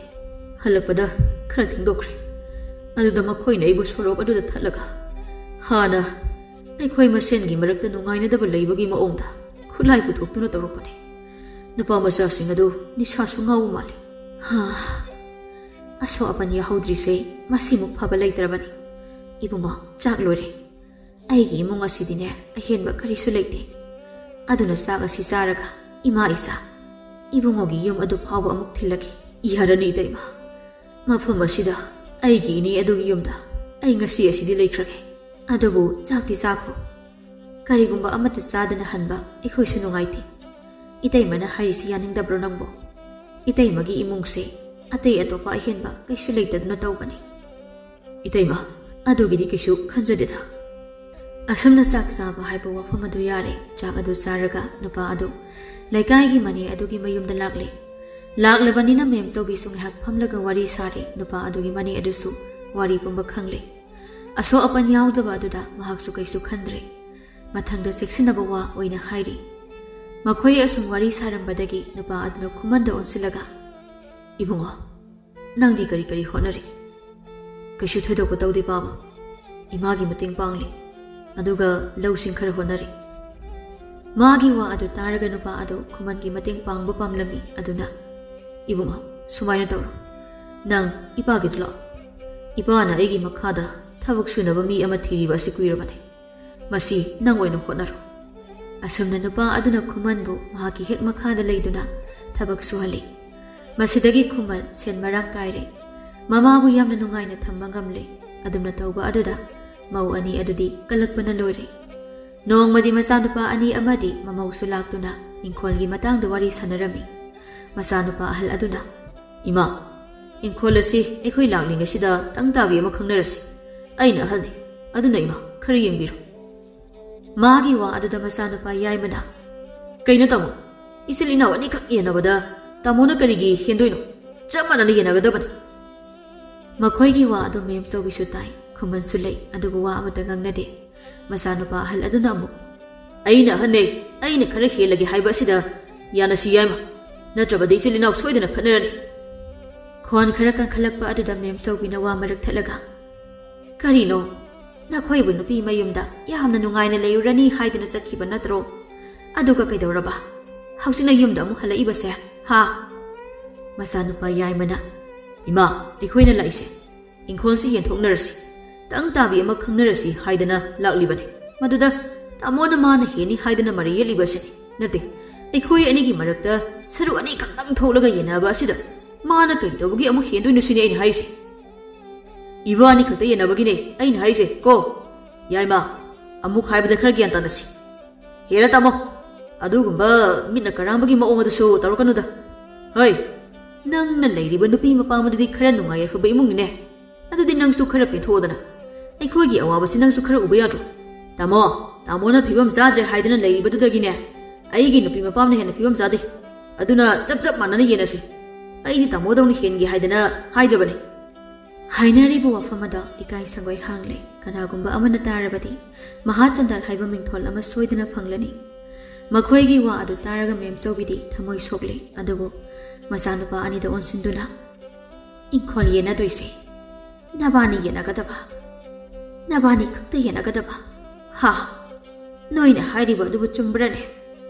ꯍꯜꯂꯛꯄꯗ ꯈꯔ ꯊꯦꯡꯗꯣꯛꯈ꯭ꯔꯦ꯫ ꯑꯗꯨꯗ ꯃꯈꯣꯏꯅ ꯑꯩꯕꯨ ꯁꯣꯔꯣꯛ ꯑꯗꯨꯗ ꯊꯠꯂꯒ ꯍꯥꯟꯅ ꯑꯩꯈꯣꯏ ꯃꯁꯦꯟꯒꯤ ꯃꯔꯛꯇ ꯅꯨꯡꯉꯥꯏꯅꯗꯕ ꯂꯩꯕꯒꯤ ꯃꯑꯣꯡꯗ ꯈꯨꯠꯂꯥꯏ ꯄꯨꯊꯣꯛꯇꯨꯅ ꯇꯧꯔꯛꯄꯅꯦ꯫ ꯅꯨꯄꯥ ꯃꯆꯥꯁꯤꯡ ꯑꯗꯨ ꯅꯤꯁꯥꯁꯨ ꯉꯥꯎꯕ ꯃꯥꯜꯂꯤ꯫ ꯑꯁꯣꯛ ꯑꯄꯟ ꯌꯥꯎꯍꯧꯗ꯭ꯔꯤꯁꯦ ꯃꯁꯤꯃꯨꯛ ꯐꯕ ꯂꯩꯇ꯭ꯔꯕꯅꯤ꯫ ꯏꯕꯨꯡꯉꯣ, ꯆꯥꯛ ꯂꯣꯏꯔꯦ꯫ ꯑꯩꯒꯤ ꯏꯃꯨꯡ ꯑꯁꯤꯗꯤꯅꯦ ꯑꯍꯦꯟꯕ ꯀꯔꯤꯁꯨ ꯂꯩꯇꯦ꯫ ꯑꯗꯨꯅ ꯆꯥꯛ ꯑꯁꯤ ꯆꯥꯔꯒ ꯏꯃꯥ ꯏꯆꯥ ꯏꯕꯨꯡꯉꯣꯒꯤ ꯌꯨꯝ ꯑꯗꯨ ꯐꯥꯎꯕ ꯑꯃꯨꯛ ꯊꯤꯜꯂꯒꯦ꯫ ꯌꯥꯔꯅꯤ ꯏꯇꯩꯃ, ꯃꯐꯝ ꯑꯁꯤꯗ ꯑꯩꯒꯤ ꯏꯅꯦ ꯑꯗꯨꯒꯤ ꯌꯨꯝꯗ ꯑꯩ ꯉꯁꯤ ꯑꯁꯤꯗꯤ ꯂꯩꯈ꯭ꯔꯒꯦ꯫ ꯑꯗꯨꯕꯨ ꯆꯥꯛꯇꯤ ꯆꯥꯈ꯭ꯔꯣ꯫ ꯀꯔꯤꯒꯨꯝꯕ ꯑꯃꯠꯇ ꯆꯥꯗꯅ ꯍꯟꯕ ꯑꯩꯈꯣꯏꯁꯨ ꯅꯨꯡꯉꯥꯏꯇꯦ꯫ ꯏꯇꯩꯃꯅ ꯍꯥꯏꯔꯤꯁꯤ ꯌꯥꯅꯤꯡꯗꯕ꯭ꯔꯣ ꯅꯪꯕꯣ? ꯏꯇꯩꯃꯒꯤ ꯏꯃꯨꯡꯁꯦ ꯑꯇꯩ ꯑꯇꯣꯞꯄ ꯑꯍꯦꯟꯕ ꯀꯩꯁꯨ ꯂꯩꯇꯗꯨꯅ ꯇꯧꯕꯅꯤ꯫ ꯏꯇꯩꯃ, ꯑꯗꯨꯒꯤꯗꯤ ꯀꯩꯁꯨ ꯈꯟꯖꯗꯦꯗ꯫ ꯑꯁꯨꯝꯅ ꯆꯥꯛ ꯆꯥꯕ ꯍꯥꯏꯕ ꯋꯥꯐꯝ ꯑꯗꯨ ꯌꯥꯔꯦ꯫ ꯆꯥꯛ ꯑꯗꯨ ꯆꯥꯔꯒ ꯅꯨꯄꯥ ꯑꯗꯨ ꯂꯩꯀꯥꯏꯒꯤ ꯃꯅꯦ ꯑꯗꯨꯒꯤ ꯃꯌꯨꯝꯗ ꯂꯥꯛꯂꯦ꯫ ꯂꯥꯛꯂꯕꯅꯤꯅ ꯃꯦꯝꯆꯧꯕꯤꯁꯨ ꯉꯥꯏꯍꯥꯛ ꯐꯝꯂꯒ ꯋꯥꯔꯤ ꯁꯥꯔꯦ꯫ ꯅꯨꯄꯥ ꯑꯗꯨꯒꯤ ꯃꯅꯦ ꯑꯗꯨꯁꯨ ꯋꯥꯔꯤ ꯄꯨꯝꯕ ꯈꯪꯂꯦ꯫ ꯑꯁꯣꯛ ꯑꯄꯟ ꯌꯥꯎꯗꯕ ꯑꯗꯨꯗ ꯃꯍꯥꯛꯁꯨ ꯀꯩꯁꯨ ꯈꯟꯗ꯭ꯔꯦ꯫ ꯃꯊꯪꯗ ꯆꯦꯛꯁꯤꯟꯅꯕ ꯋꯥ ꯑꯣꯏꯅ ꯍꯥꯏꯔꯤ꯫ ꯃꯈꯣꯏ ꯑꯁꯨꯝ ꯋꯥꯔꯤ ꯁꯥꯔꯝꯕꯗꯒꯤ ꯅꯨꯄꯥ ꯑꯗꯨꯅ ꯈꯨꯃꯟꯗ ꯑꯣꯟꯁꯤꯜꯂꯒ, ꯏꯕꯨꯡꯉꯣ, ꯅꯪꯗꯤ ꯀꯔꯤ ꯀꯔꯤ ꯍꯣꯠꯅꯔꯤ? ꯀꯩꯁꯨ ꯊꯣꯏꯗꯣꯛꯄ ꯇꯧꯗꯦ ꯄꯥꯕ꯫ ꯏꯃꯥꯒꯤ ꯃꯇꯦꯡ ꯄꯥꯡꯂꯤ, ꯑꯗꯨꯒ ꯂꯧꯁꯤꯡ ꯈꯔ ꯍꯣꯠꯅꯔꯤ꯫ ꯃꯥꯒꯤ ꯋꯥ ꯑꯗꯨ ꯇꯥꯔꯒ ꯅꯨꯄꯥ ꯑꯗꯨ ꯈꯨꯃꯟꯒꯤ ꯃꯇꯦꯡ ꯄꯥꯡꯕ ꯄꯥꯝꯂꯝꯃꯤ꯫ ꯑꯗꯨꯅ, ꯏꯕꯨꯡꯉꯣ, ꯁꯨꯃꯥꯏꯅ ꯇꯧꯔꯣ, ꯅꯪ ꯏꯄꯥꯒꯤꯗ ꯂꯥꯛꯑꯣ꯫ ꯏꯄꯥꯅ ꯑꯩꯒꯤ ꯃꯈꯥꯗ ꯊꯕꯛ ꯁꯨꯅꯕ ꯃꯤ ꯑꯃ ꯊꯤꯔꯤꯕ ꯑꯁꯤ ꯀꯨꯏꯔꯕꯅꯤ꯫ ꯃꯁꯤ ꯅꯪ ꯑꯣꯏꯅ ꯍꯣꯠꯅꯔꯣ꯫ ꯑꯁꯨꯝꯅ ꯅꯨꯄꯥ ꯑꯗꯨꯅ ꯈꯨꯃꯟꯕꯨ ꯃꯍꯥꯛꯀꯤ ꯍꯦꯛ ꯃꯈꯥꯗ ꯂꯩꯗꯨꯅ ꯊꯕꯛ ꯁꯨꯍꯜꯂꯤ꯫ ꯃꯁꯤꯗꯒꯤ ꯈꯨꯃꯟ ꯁꯦꯟ ꯃꯔꯥꯡ ꯀꯥꯏꯔꯦ꯫ ꯃꯃꯥꯕꯨ ꯌꯥꯝꯅ ꯅꯨꯡꯉꯥꯏꯅ ꯊꯝꯕ ꯉꯝꯂꯦ꯫ ꯑꯗꯨꯝꯅ ꯇꯧꯕ ꯑꯗꯨꯗ ꯃꯧ ꯑꯅꯤ ꯑꯗꯨꯗꯤ ꯀꯜꯂꯛꯄꯅ ꯂꯣꯏꯔꯦ꯫ ꯅꯣꯡꯃꯗꯤ ꯃꯆꯥꯅꯨꯄꯥ ꯑꯅꯤ ꯑꯃꯗꯤ ꯃꯃꯧꯁꯨ ꯂꯥꯛꯇꯨꯅ ꯏꯪꯈꯣꯜꯒꯤ ꯃꯇꯥꯡꯗ ꯋꯥꯔꯤ ꯁꯥꯟꯅꯔꯝꯃꯤ꯫ ꯃꯆꯥꯅꯨꯄꯥ ꯑꯍꯜ ꯑꯗꯨꯅ, ꯏꯃꯥ, ꯏꯪꯈꯣꯜ ꯑꯁꯤ ꯑꯩꯈꯣꯏ ꯂꯥꯛꯂꯤꯉꯩꯁꯤꯗ ꯇꯪ ꯇꯥꯕꯤ ꯑꯃ ꯈꯪꯅꯔꯁꯤ꯫ ꯑꯩꯅ ꯑꯍꯜꯅꯤ, ꯑꯗꯨꯅ ꯏꯃꯥ ꯈꯔ ꯌꯦꯡꯕꯤꯔꯣ꯫ ꯃꯥꯒꯤ ꯋꯥ ꯑꯗꯨꯗ ꯃꯆꯥꯅꯨꯄꯥ ꯌꯥꯏꯃꯅ, ꯀꯩꯅꯣ ꯇꯥꯃꯣ, ꯏꯆꯤꯜ ꯏꯅꯥꯎ ꯑꯅꯤꯈꯛ ꯌꯦꯟꯅꯕꯗ ꯇꯥꯃꯣꯅ ꯀꯔꯤꯒꯤ ꯍꯦꯟꯗꯣꯏꯅꯣ? ꯆꯞ ꯃꯥꯟꯅꯅ ꯌꯦꯟꯅꯒꯗꯕꯅꯤ꯫ ꯃꯈꯣꯏꯒꯤ ꯋꯥ ꯑꯗꯨ ꯃꯦꯝꯆꯧꯕꯤꯁꯨ ꯇꯥꯏ, ꯈꯨꯃꯟꯁꯨ ꯂꯩ꯫ ꯑꯗꯨꯕꯨ ꯋꯥ ꯑꯃꯠꯇ ꯉꯥꯡꯅꯗꯦ꯫ ꯃꯆꯥꯅꯨꯄꯥ ꯑꯍꯜ ꯑꯗꯨꯅ ꯑꯃꯨꯛ, ꯑꯩꯅ ꯑꯍꯟꯅꯦ, ꯑꯩꯅ ꯈꯔ ꯍꯦꯜꯂꯒꯦ ꯍꯥꯏꯕ ꯑꯁꯤꯗ ꯌꯥꯅꯁꯤ ꯌꯥꯏꯃ, ꯅꯠꯇ꯭ꯔꯕꯗꯤ ꯏꯆꯤꯜ ꯏꯅꯥꯎ ꯁꯣꯏꯗꯅ ꯈꯠꯅꯔꯅꯤ꯫ ꯈꯣꯟ ꯈꯔ ꯀꯟꯈꯠꯂꯛꯄ ꯑꯗꯨꯗ ꯃꯦꯝꯆꯧꯕꯤꯅ ꯋꯥ ꯃꯔꯛ ꯊꯠꯂꯒ, ꯀꯔꯤꯅꯣ? ꯅꯈꯣꯏꯕꯨ ꯅꯨꯄꯤ ꯃꯌꯨꯝꯗ ꯌꯥꯝꯅ ꯅꯨꯡꯉꯥꯏꯅ ꯂꯩꯔꯨꯔꯅꯤ ꯍꯥꯏꯗꯨꯅ ꯆꯠꯈꯤꯕ ꯅꯠꯇ꯭ꯔꯣ? ꯑꯗꯨꯒ ꯀꯩꯗꯧꯔꯕ? ꯍꯧꯖꯤꯛꯅ ꯌꯨꯝꯗ ꯑꯃꯨꯛ ꯍꯜꯂꯛꯏꯕꯁꯦ, ꯍꯥ? ꯃꯆꯥꯅꯨꯄꯥ ꯌꯥꯏꯃꯅ, ꯏꯃꯥ, ꯑꯩꯈꯣꯏꯅ ꯂꯥꯛꯏꯁꯦ ꯏꯪꯈꯣꯜꯁꯤ ꯌꯦꯟꯊꯣꯛꯅꯔꯁꯤ, ꯇꯪ ꯇꯥꯕꯤ ꯑꯃ ꯈꯪꯅꯔꯁꯤ ꯍꯥꯏꯗꯅ ꯂꯥꯛꯂꯤꯕꯅꯤ꯫ ꯃꯗꯨꯗ ꯇꯥꯃꯣꯅ ꯃꯥꯅ ꯍꯦꯟꯅꯤ ꯍꯥꯏꯗꯅ ꯃꯔꯩ ꯌꯦꯠꯂꯤꯕ ꯑꯁꯤꯅꯤ꯫ ꯅꯠꯇꯦ, ꯑꯩꯈꯣꯏ ꯑꯅꯤꯒꯤ ꯃꯔꯛꯇ ꯁꯔꯨꯛ ꯑꯅꯤꯈꯛꯇꯪ ꯊꯣꯛꯂꯒ ꯌꯦꯟꯅꯕ ꯑꯁꯤꯗ ꯃꯥꯅ ꯀꯩ ꯇꯧꯕꯒꯤ ꯑꯃꯨꯛ ꯍꯦꯟꯗꯣꯏꯅꯣ ꯁꯤꯅꯤ ꯑꯩꯅ ꯍꯥꯏꯔꯤꯁꯦ꯫ ꯏꯕꯥꯅꯤ ꯈꯛꯇ ꯌꯦꯟꯅꯕꯒꯤꯅꯦ ꯑꯩꯅ ꯍꯥꯏꯔꯤꯁꯦ ꯀꯣ ꯌꯥꯏꯃ, ꯑꯃꯨꯛ ꯍꯥꯏꯕꯗ ꯈꯔ ꯒ꯭ꯌꯥꯟ ꯇꯥꯅꯁꯤ꯫ ꯍꯦꯔ ꯇꯥꯃꯣ, ꯑꯗꯨꯒꯨꯝꯕ ꯃꯤꯠꯅ ꯀꯔꯥꯝꯕꯒꯤ ꯃꯑꯣꯡ ꯑꯗꯨꯁꯨ ꯇꯧꯔꯛꯀꯅꯨꯗ꯫ ꯍꯣꯏ, ꯅꯪꯅ ꯂꯩꯔꯤꯕ ꯅꯨꯄꯤ ꯃꯄꯥꯝꯗꯨꯗꯤ ꯈꯔ ꯅꯨꯡꯉꯥꯏ ꯌꯥꯏꯐꯕ ꯏꯃꯨꯡꯅꯤꯅꯦ꯫ ꯑꯗꯨꯗꯤ ꯅꯪꯁꯨ ꯈꯔ ꯄꯦꯟꯊꯣꯛꯑꯣꯗꯅ꯫ ꯑꯩꯈꯣꯏꯒꯤ ꯑꯋꯥꯕꯁꯤ ꯅꯪꯁꯨ ꯈꯔ ꯎꯕ ꯌꯥꯗ꯭ꯔꯣ? ꯇꯥꯃꯣꯅ ꯐꯤꯕꯝ ꯆꯥꯗ꯭ꯔꯦ ꯍꯥꯏꯗꯅ ꯂꯩꯔꯤꯕꯗꯨꯗꯒꯤꯅꯦ ꯑꯩꯒꯤ ꯅꯨꯄꯤ ꯃꯄꯥꯝꯅ ꯍꯦꯟꯅ ꯐꯤꯕꯝ ꯆꯥꯗꯦ꯫ ꯑꯗꯨꯅ ꯆꯞ ꯃꯥꯟꯅꯅ ꯌꯦꯟꯅꯁꯤ꯫ ꯑꯩꯗꯤ ꯇꯥꯃꯣꯗꯧꯅ ꯍꯦꯟꯒꯦ ꯍꯥꯏꯗꯅ ꯍꯥꯏꯗꯕꯅꯤ꯫ ꯍꯥꯏꯅꯔꯤꯕ ꯋꯥꯐꯝ ꯑꯗꯣ ꯏꯀꯥꯏ ꯁꯪꯒꯣꯏ ꯍꯥꯡꯂꯦ꯫ ꯀꯅꯥꯒꯨꯝꯕ ꯑꯃꯅ ꯇꯥꯔꯕꯗꯤ ꯃꯍꯥꯆꯟꯗꯥꯜ ꯍꯥꯏꯕ ꯃꯤꯡꯊꯣꯜ ꯑꯃ ꯁꯣꯏꯗꯅ ꯐꯪꯂꯅꯤ꯫ ꯃꯈꯣꯏꯒꯤ ꯋꯥ ꯑꯗꯨ ꯇꯥꯔꯒ ꯃꯦꯝꯆꯧꯕꯤꯗꯤ ꯊꯃꯣꯏ ꯁꯣꯛꯂꯦ꯫ ꯑꯗꯨꯕꯨ ꯃꯆꯥꯅꯨꯄꯥ ꯑꯅꯤꯗ ꯑꯣꯟꯁꯤꯟꯗꯨꯅ, ꯏꯪꯈꯣꯜ ꯌꯦꯟꯅꯗꯣꯏꯁꯦ ꯅꯕꯥꯅꯤ ꯌꯦꯟꯅꯒꯗꯕ, ꯅꯕꯥꯅꯤ ꯈꯛꯇ ꯌꯦꯟꯅꯒꯗꯕ, ꯍꯥ? ꯅꯣꯏꯅ ꯍꯥꯏꯔꯤꯕ ꯑꯗꯨꯕꯨ ꯆꯨꯝꯕ꯭ꯔꯅꯦ?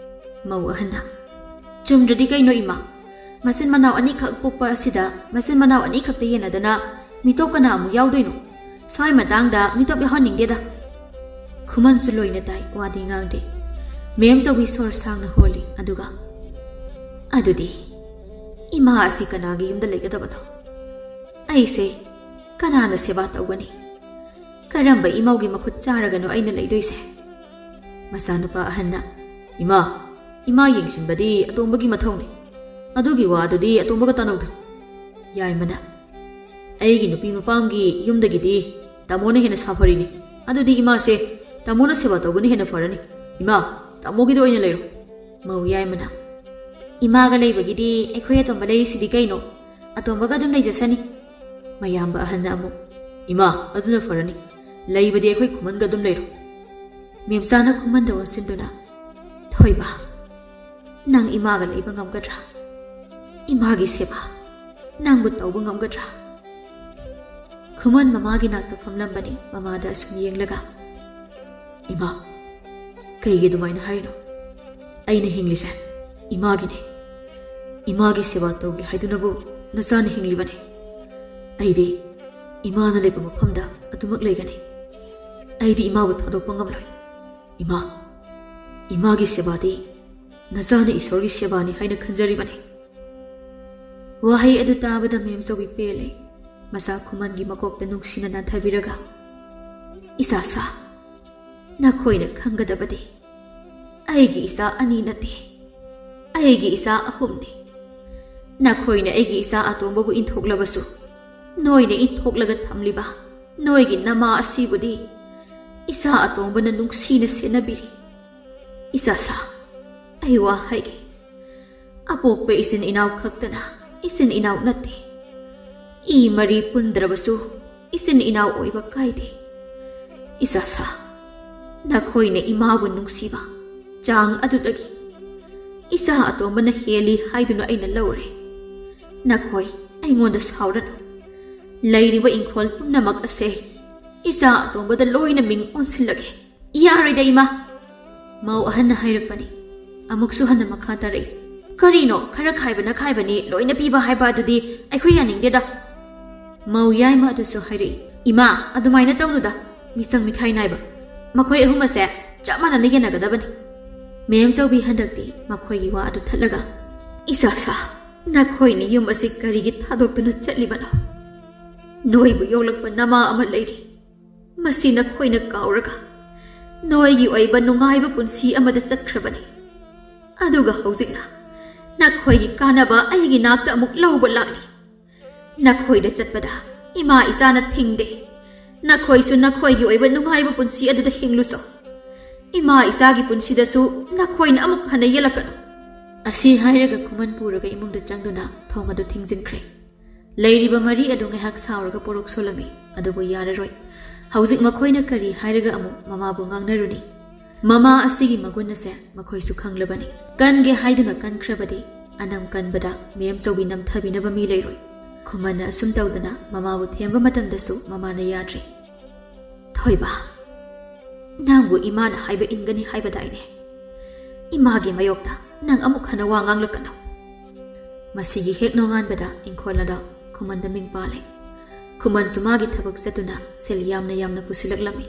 ꯃꯧ ꯑꯍꯟꯅ, ꯆꯨꯝꯗ꯭ꯔꯗꯤ ꯀꯩꯅꯣ ꯏꯃꯥ? ꯃꯆꯤꯟ ꯃꯅꯥꯎ ꯑꯅꯤꯈꯛ ꯄꯣꯛꯄ ꯑꯁꯤꯗ ꯃꯆꯤꯟ ꯃꯅꯥꯎ ꯑꯅꯤꯈꯛꯇ ꯌꯦꯟꯅꯗꯅ ꯃꯤꯇꯣꯞ ꯀꯅꯥ ꯑꯃꯨꯛ ꯌꯥꯎꯗꯣꯏꯅꯣ? ꯁ꯭ꯋꯥꯏ ꯃꯇꯥꯡꯗ ꯃꯤꯇꯣꯞ ꯌꯥꯎꯍꯟꯅꯤꯡꯗꯦꯗ꯫ ꯈꯨꯃꯟꯁꯨ ꯂꯣꯏꯅ ꯇꯥꯏ, ꯋꯥꯗꯤ ꯉꯥꯡꯗꯦ꯫ ꯃꯦꯝꯆꯧꯕꯤ ꯁꯣꯔ ꯁꯥꯡꯅ ꯍꯣꯜꯂꯤ꯫ ꯑꯗꯨꯒ, ꯑꯗꯨꯗꯤ ꯏꯃꯥ ꯑꯁꯤ ꯀꯅꯥꯒꯤ ꯌꯨꯝꯗ ꯂꯩꯒꯗꯕꯅꯣ? ꯑꯩꯁꯦ ꯀꯅꯥꯅ ꯁꯦꯕꯥ ꯇꯧꯒꯅꯤ? ꯀꯔꯝꯕ ꯏꯃꯧꯒꯤ ꯃꯈꯨꯠ ꯆꯥꯔꯒꯅꯣ ꯑꯩꯅ ꯂꯩꯗꯣꯏꯁꯦ? ꯃꯆꯥꯅꯨꯄꯥ ꯑꯍꯟꯅ, ꯏꯃꯥ ꯌꯦꯡꯁꯤꯟꯕꯗꯤ ꯑꯇꯣꯝꯕꯒꯤ ꯃꯊꯧꯅꯤ꯫ ꯑꯗꯨꯒꯤ ꯋꯥꯗꯨꯗꯤ ꯑꯇꯣꯝꯕꯒ ꯇꯥꯟꯅꯧꯗ꯫ ꯌꯥꯏꯃꯅ, ꯑꯩꯒꯤ ꯅꯨꯄꯤ ꯃꯄꯥꯝꯒꯤ ꯌꯨꯝꯗꯒꯤꯗꯤ ꯇꯥꯃꯣꯅ ꯍꯦꯟꯅ ꯁꯥꯐꯔꯤꯅꯤ ꯑꯗꯨꯗꯤ ꯏꯃꯥꯁꯦ ꯇꯥꯃꯣꯅ ꯁꯦꯕꯥ ꯇꯧꯕꯅ ꯍꯦꯟꯅ ꯐꯔꯅꯤ ꯏꯃꯥ ꯇꯥꯃꯣꯒꯤꯗ ꯑꯣꯏꯅ ꯂꯩꯔꯣ ꯃꯧ ꯌꯥꯏꯃꯅ ꯏꯃꯥꯒ ꯂꯩꯕꯒꯤꯗꯤ ꯑꯩꯈꯣꯏ ꯑꯇꯣꯝꯕ ꯂꯩꯔꯤꯁꯤꯗꯤ ꯀꯩꯅꯣ ꯑꯇꯣꯝꯕꯒ ꯑꯗꯨꯝ ꯂꯩꯖꯁꯅꯤ ꯃꯌꯥꯝꯕ ꯑꯍꯟꯅ ꯑꯃꯨꯛ ꯏꯃꯥ ꯑꯗꯨꯅ ꯐꯔꯅꯤ ꯂꯩꯕꯗꯤ ꯑꯩꯈꯣꯏ ꯈꯨꯃꯟꯒ ꯑꯗꯨꯝ ꯂꯩꯔꯣ ꯃꯦꯝꯆꯥꯅ ꯈꯨꯃꯟꯗ ꯑꯣꯟꯁꯤꯟꯗꯨꯅ ꯊꯣꯏꯕ ꯅꯪ ꯏꯃꯥꯒ ꯂꯩꯕ ꯉꯝꯒꯗ꯭ꯔꯥ ꯏꯃꯥꯒꯤ ꯁꯦꯕꯥ ꯅꯪꯕꯨ ꯇꯧꯕ ꯉꯝꯒꯗ꯭ꯔꯥ ꯈꯨꯃꯟ ꯃꯃꯥꯒꯤ ꯅꯥꯛꯇ ꯐꯝꯂꯝꯕꯅꯤ ꯃꯃꯥꯗ ꯑꯁꯨꯝ ꯌꯦꯡꯂꯒ ꯏꯃꯥ ꯀꯩꯒꯤ ꯑꯗꯨꯃꯥꯏꯅ ꯍꯥꯏꯔꯤꯅꯣ ꯑꯩꯅ ꯍꯤꯡꯂꯤꯁꯦ ꯏꯃꯥꯒꯤꯅꯦ ꯏꯃꯥꯒꯤ ꯁꯦꯕꯥ ꯇꯧꯒꯦ ꯍꯥꯏꯗꯨꯅꯕꯨ ꯅꯆꯥꯅ ꯍꯤꯡꯂꯤꯕꯅꯤ ꯑꯩꯗꯤ ꯏꯃꯥꯅ ꯂꯩꯕ ꯃꯐꯝꯗ ꯑꯗꯨꯃꯛ ꯂꯩꯒꯅꯤ ꯑꯩꯗꯤ ꯏꯃꯥꯕꯨ ꯊꯥꯗꯣꯛꯄ ꯉꯝꯂꯣꯏ ꯏꯃꯥ ꯏꯃꯥꯒꯤ ꯁꯦꯕꯥꯗꯤ ꯅꯆꯥꯅ ꯏꯁꯣꯔꯒꯤ ꯁꯦꯕꯥꯅꯤ ꯍꯥꯏꯅ ꯈꯟꯖꯔꯤꯕꯅꯤ ꯋꯥꯍꯩ ꯑꯗꯨ ꯇꯥꯕꯗ ꯃꯦꯝꯆꯧꯕꯤ ꯄꯦꯜꯂꯦ ꯃꯆꯥ ꯈꯨꯃꯟꯒꯤ ꯃꯀꯣꯛꯇ ꯅꯨꯡꯁꯤꯅ ꯅꯥꯟꯊꯕꯤꯔꯒ ꯏꯆꯥꯁꯥ ꯅꯈꯣꯏꯅ ꯈꯪꯒꯗꯕꯗꯤ ꯑꯩꯒꯤ ꯏꯆꯥ 2 ꯅꯠꯇꯦ ꯑꯩꯒꯤ ꯏꯆꯥ 3ꯅꯤ ꯅꯈꯣꯏꯅ ꯑꯩꯒꯤ ꯏꯆꯥ ꯑꯇꯣꯝꯕꯕꯨ ꯏꯟꯊꯣꯛꯂꯕꯁꯨ ꯅꯣꯏꯅ ꯏꯟꯊꯣꯛꯂꯒ ꯊꯝꯂꯤꯕ ꯅꯣꯏꯒꯤ ꯅꯃꯥ ꯑꯁꯤꯕꯨꯗꯤ ꯏꯆꯥ ꯑꯇꯣꯝꯕꯅ ꯅꯨꯡꯁꯤꯅ ꯁꯦꯟꯅꯕꯤꯔꯤ ꯏꯆꯥꯁꯥ ꯑꯩ ꯋꯥ ꯍꯥꯏꯒꯦ ꯑꯄꯣꯛꯄ ꯏꯆꯤꯟ ꯏꯅꯥꯎ ꯈꯛꯇꯅ ꯏꯆꯤꯟ ꯏꯅꯥꯎ ꯅꯠꯇꯦ ꯏ ꯃꯔꯤ ꯄꯨꯟꯗ꯭ꯔꯕꯁꯨ ꯏꯆꯤꯟ ꯏꯅꯥꯎ ꯑꯣꯏꯕ ꯀꯥꯏꯗꯦ ꯏꯆꯥꯁꯥ ꯅꯈꯣꯏꯅ ꯏꯃꯥꯕꯨ ꯅꯨꯡꯁꯤꯕ ꯆꯥꯡ ꯑꯗꯨꯗꯒꯤ ꯏꯆꯥ ꯑꯇꯣꯝꯕꯅ ꯍꯦꯜꯂꯤ ꯍꯥꯏꯗꯨꯅ ꯑꯩꯅ ꯂꯧꯔꯦ ꯅꯈꯣꯏ ꯑꯩꯉꯣꯟꯗ ꯁꯥꯎꯔꯅꯨ ꯂꯩꯔꯤꯕ ꯏꯪꯈꯣꯜ ꯄꯨꯝꯅꯃꯛ ꯑꯁꯦ ꯏꯆꯥ ꯑꯇꯣꯝꯕꯗ ꯂꯣꯏꯅ ꯃꯤꯡ ꯑꯣꯟꯁꯤꯜꯂꯒꯦ ꯌꯥꯔꯣꯏꯗ ꯏꯃꯥ ꯃꯧ ꯑꯍꯟꯅ ꯍꯥꯏꯔꯛꯄꯅꯤ ꯑꯃꯨꯛꯁꯨ ꯍꯟꯅ ꯃꯈꯥ ꯇꯥꯔꯛꯏ ꯀꯔꯤꯅꯣ ꯈꯔ ꯈꯥꯏꯕꯅ ꯈꯥꯏꯕꯅꯤ ꯂꯣꯏꯅ ꯄꯤꯕ ꯍꯥꯏꯕ ꯑꯗꯨꯗꯤ ꯑꯩꯈꯣꯏ ꯌꯥꯅꯤꯡꯗꯦꯗ ꯃꯧ ꯌꯥꯏꯃ ꯑꯗꯨꯁꯨ ꯍꯥꯏꯔꯛꯏ ꯏꯃꯥ ꯑꯗꯨꯃꯥꯏꯅ ꯇꯧꯅꯨꯗ ꯃꯤꯆꯪ ꯃꯤꯈꯥꯏ ꯅꯥꯏꯕ ꯃꯈꯣꯏ ꯑꯍꯨꯝ ꯑꯁꯦ ꯆꯞ ꯃꯥꯟꯅꯅ ꯌꯦꯟꯅꯒꯗꯕꯅꯤ ꯃꯦꯝꯆꯧꯕꯤ ꯍꯟꯗꯛꯇꯤ ꯃꯈꯣꯏꯒꯤ ꯋꯥ ꯑꯗꯨ ꯊꯠꯂꯒ ꯏꯆꯥꯁꯥ ꯅꯈꯣꯏꯅ ꯌꯨꯝ ꯑꯁꯤ ꯀꯔꯤꯒꯤ ꯊꯥꯗꯣꯛꯇꯨꯅ ꯆꯠꯂꯤꯕꯅꯣ ꯅꯣꯏꯕꯨ ꯌꯣꯛꯂꯛꯄ ꯅꯃꯥ ꯑꯃ ꯂꯩꯔꯤ ꯃꯁꯤ ꯅꯈꯣꯏꯅ ꯀꯥꯎꯔꯒ ꯅꯣꯏꯒꯤ ꯑꯣꯏꯕ ꯅꯨꯡꯉꯥꯏꯕ ꯄꯨꯟꯁꯤ ꯑꯃꯗ ꯆꯠꯈ꯭ꯔꯕꯅꯤ ꯑꯗꯨꯒ ꯍꯧꯖꯤꯛꯅ ꯅꯈꯣꯏꯒꯤ ꯀꯥꯟꯅꯕ ꯑꯩꯒꯤ ꯅꯥꯛꯇ ꯑꯃꯨꯛ ꯂꯧꯕ ꯂꯥꯛꯂꯤ ꯅꯈꯣꯏꯗ ꯆꯠꯄꯗ ꯏꯃꯥ ꯏꯆꯥꯅ ꯊꯤꯡꯗꯦ ꯅꯈꯣꯏꯁꯨ ꯅꯈꯣꯏꯒꯤ ꯑꯣꯏꯕ ꯅꯨꯡꯉꯥꯏꯕ ꯄꯨꯟꯁꯤ ꯑꯗꯨꯗ ꯍꯤꯡꯂꯨꯁꯣ ꯏꯃꯥ ꯏꯆꯥꯒꯤ ꯄꯨꯟꯁꯤꯗꯁꯨ ꯅꯈꯣꯏꯅ ꯑꯃꯨꯛ ꯍꯟꯅ ꯌꯦꯜꯂꯛꯀꯅꯨ ꯑꯁꯤ ꯍꯥꯏꯔꯒ ꯈꯨꯃꯟ ꯄꯨꯔꯒ ꯏꯃꯨꯡꯗ ꯆꯪꯗꯨꯅ ꯊꯣꯡ ꯑꯗꯨ ꯊꯤꯡꯖꯤꯟꯈ꯭ꯔꯦ ꯂꯩꯔꯤꯕ ꯃꯔꯤ ꯑꯗꯨ ꯉꯥꯏꯍꯥꯛ ꯁꯥꯎꯔꯒ ꯄꯣꯔꯣꯛ ꯁꯣꯜꯂꯝꯃꯤ ꯑꯗꯨꯕꯨ ꯌꯥꯔꯔꯣꯏ ꯍꯧꯖꯤꯛ ꯃꯈꯣꯏꯅ ꯀꯔꯤ ꯍꯥꯏꯔꯒ ꯑꯃꯨꯛ ꯃꯃꯥꯕꯨ ꯉꯥꯡꯅꯔꯨꯅꯤ ꯃꯃꯥ ꯑꯁꯤꯒꯤ ꯃꯒꯨꯟ ꯑꯁꯦ ꯃꯈꯣꯏꯁꯨ ꯈꯪꯂꯕꯅꯤ ꯀꯟꯒꯦ ꯍꯥꯏꯗꯨꯅ ꯀꯟꯈ꯭ꯔꯕꯗꯤ ꯑꯅꯝ ꯀꯟꯕꯗ ꯃꯦꯝꯆꯧꯕꯤ ꯅꯝꯊꯕꯤꯅꯕ ꯃꯤ ꯂꯩꯔꯣꯏ ꯈꯨꯃꯟꯅ ꯑꯁꯨꯝ ꯇꯧꯗꯅ ꯃꯃꯥꯕꯨ ꯊꯦꯝꯕ ꯃꯇꯝꯗꯁꯨ ꯃꯃꯥꯅ ꯌꯥꯗ꯭ꯔꯦ ꯊꯣꯏꯕ ꯅꯪꯕꯨ ꯏꯃꯥꯅ ꯍꯥꯏꯕ ꯏꯟꯒꯅꯤ ꯍꯥꯏꯕꯗꯥꯏꯅꯦ ꯏꯃꯥꯒꯤ ꯃꯌꯣꯛꯇ ꯅꯪ ꯑꯃꯨꯛ ꯍꯟꯅ ꯋꯥ ꯉꯥꯡꯂꯛꯀꯅꯨ ꯃꯁꯤꯒꯤ ꯍꯦꯛ ꯅꯣꯡꯉꯥꯟꯕꯗ ꯏꯪꯈꯣꯜ ꯑꯗꯨ ꯈꯨꯃꯟꯗ ꯃꯤꯡ ꯄꯥꯜꯂꯦ ꯈꯨꯃꯟꯁꯨ ꯃꯥꯒꯤ ꯊꯕꯛ ꯆꯠꯇꯨꯅ ꯁꯦꯜ ꯌꯥꯝꯅ ꯄꯨꯁꯤꯜꯂꯛꯂꯝꯃꯤ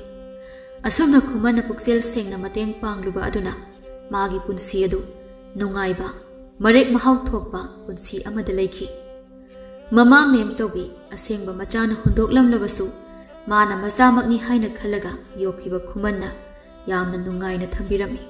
ꯑꯁꯨꯝꯅ ꯈꯨꯃꯟꯅ ꯄꯨꯛꯆꯦꯜ ꯁꯦꯡꯅ ꯃꯇꯦꯡ ꯄꯥꯡꯂꯨꯕ ꯑꯗꯨꯅ ꯃꯥꯒꯤ ꯄꯨꯟꯁꯤ ꯑꯗꯨ ꯅꯨꯡꯉꯥꯏꯕ ꯃꯔꯦꯛ ꯃꯍꯥꯎ ꯊꯣꯛꯄ ꯄꯨꯟꯁꯤ ꯑꯃꯗ ꯂꯩꯈꯤ ꯃꯃꯥ ꯃꯦꯝꯆꯧꯕꯤ ꯑꯁꯦꯡꯕ ꯃꯆꯥꯅ ꯍꯨꯟꯗꯣꯛꯂꯝꯂꯕꯁꯨ ꯃꯥꯅ ꯃꯆꯥꯃꯛꯅꯤ ꯍꯥꯏꯅ ꯈꯜꯂꯒ ꯌꯣꯛꯈꯤꯕ ꯈꯨꯃꯟꯅ ꯌꯥꯝꯅ ꯅꯨꯡꯉꯥꯏꯅ ꯊꯝꯕꯤꯔꯝꯃꯤ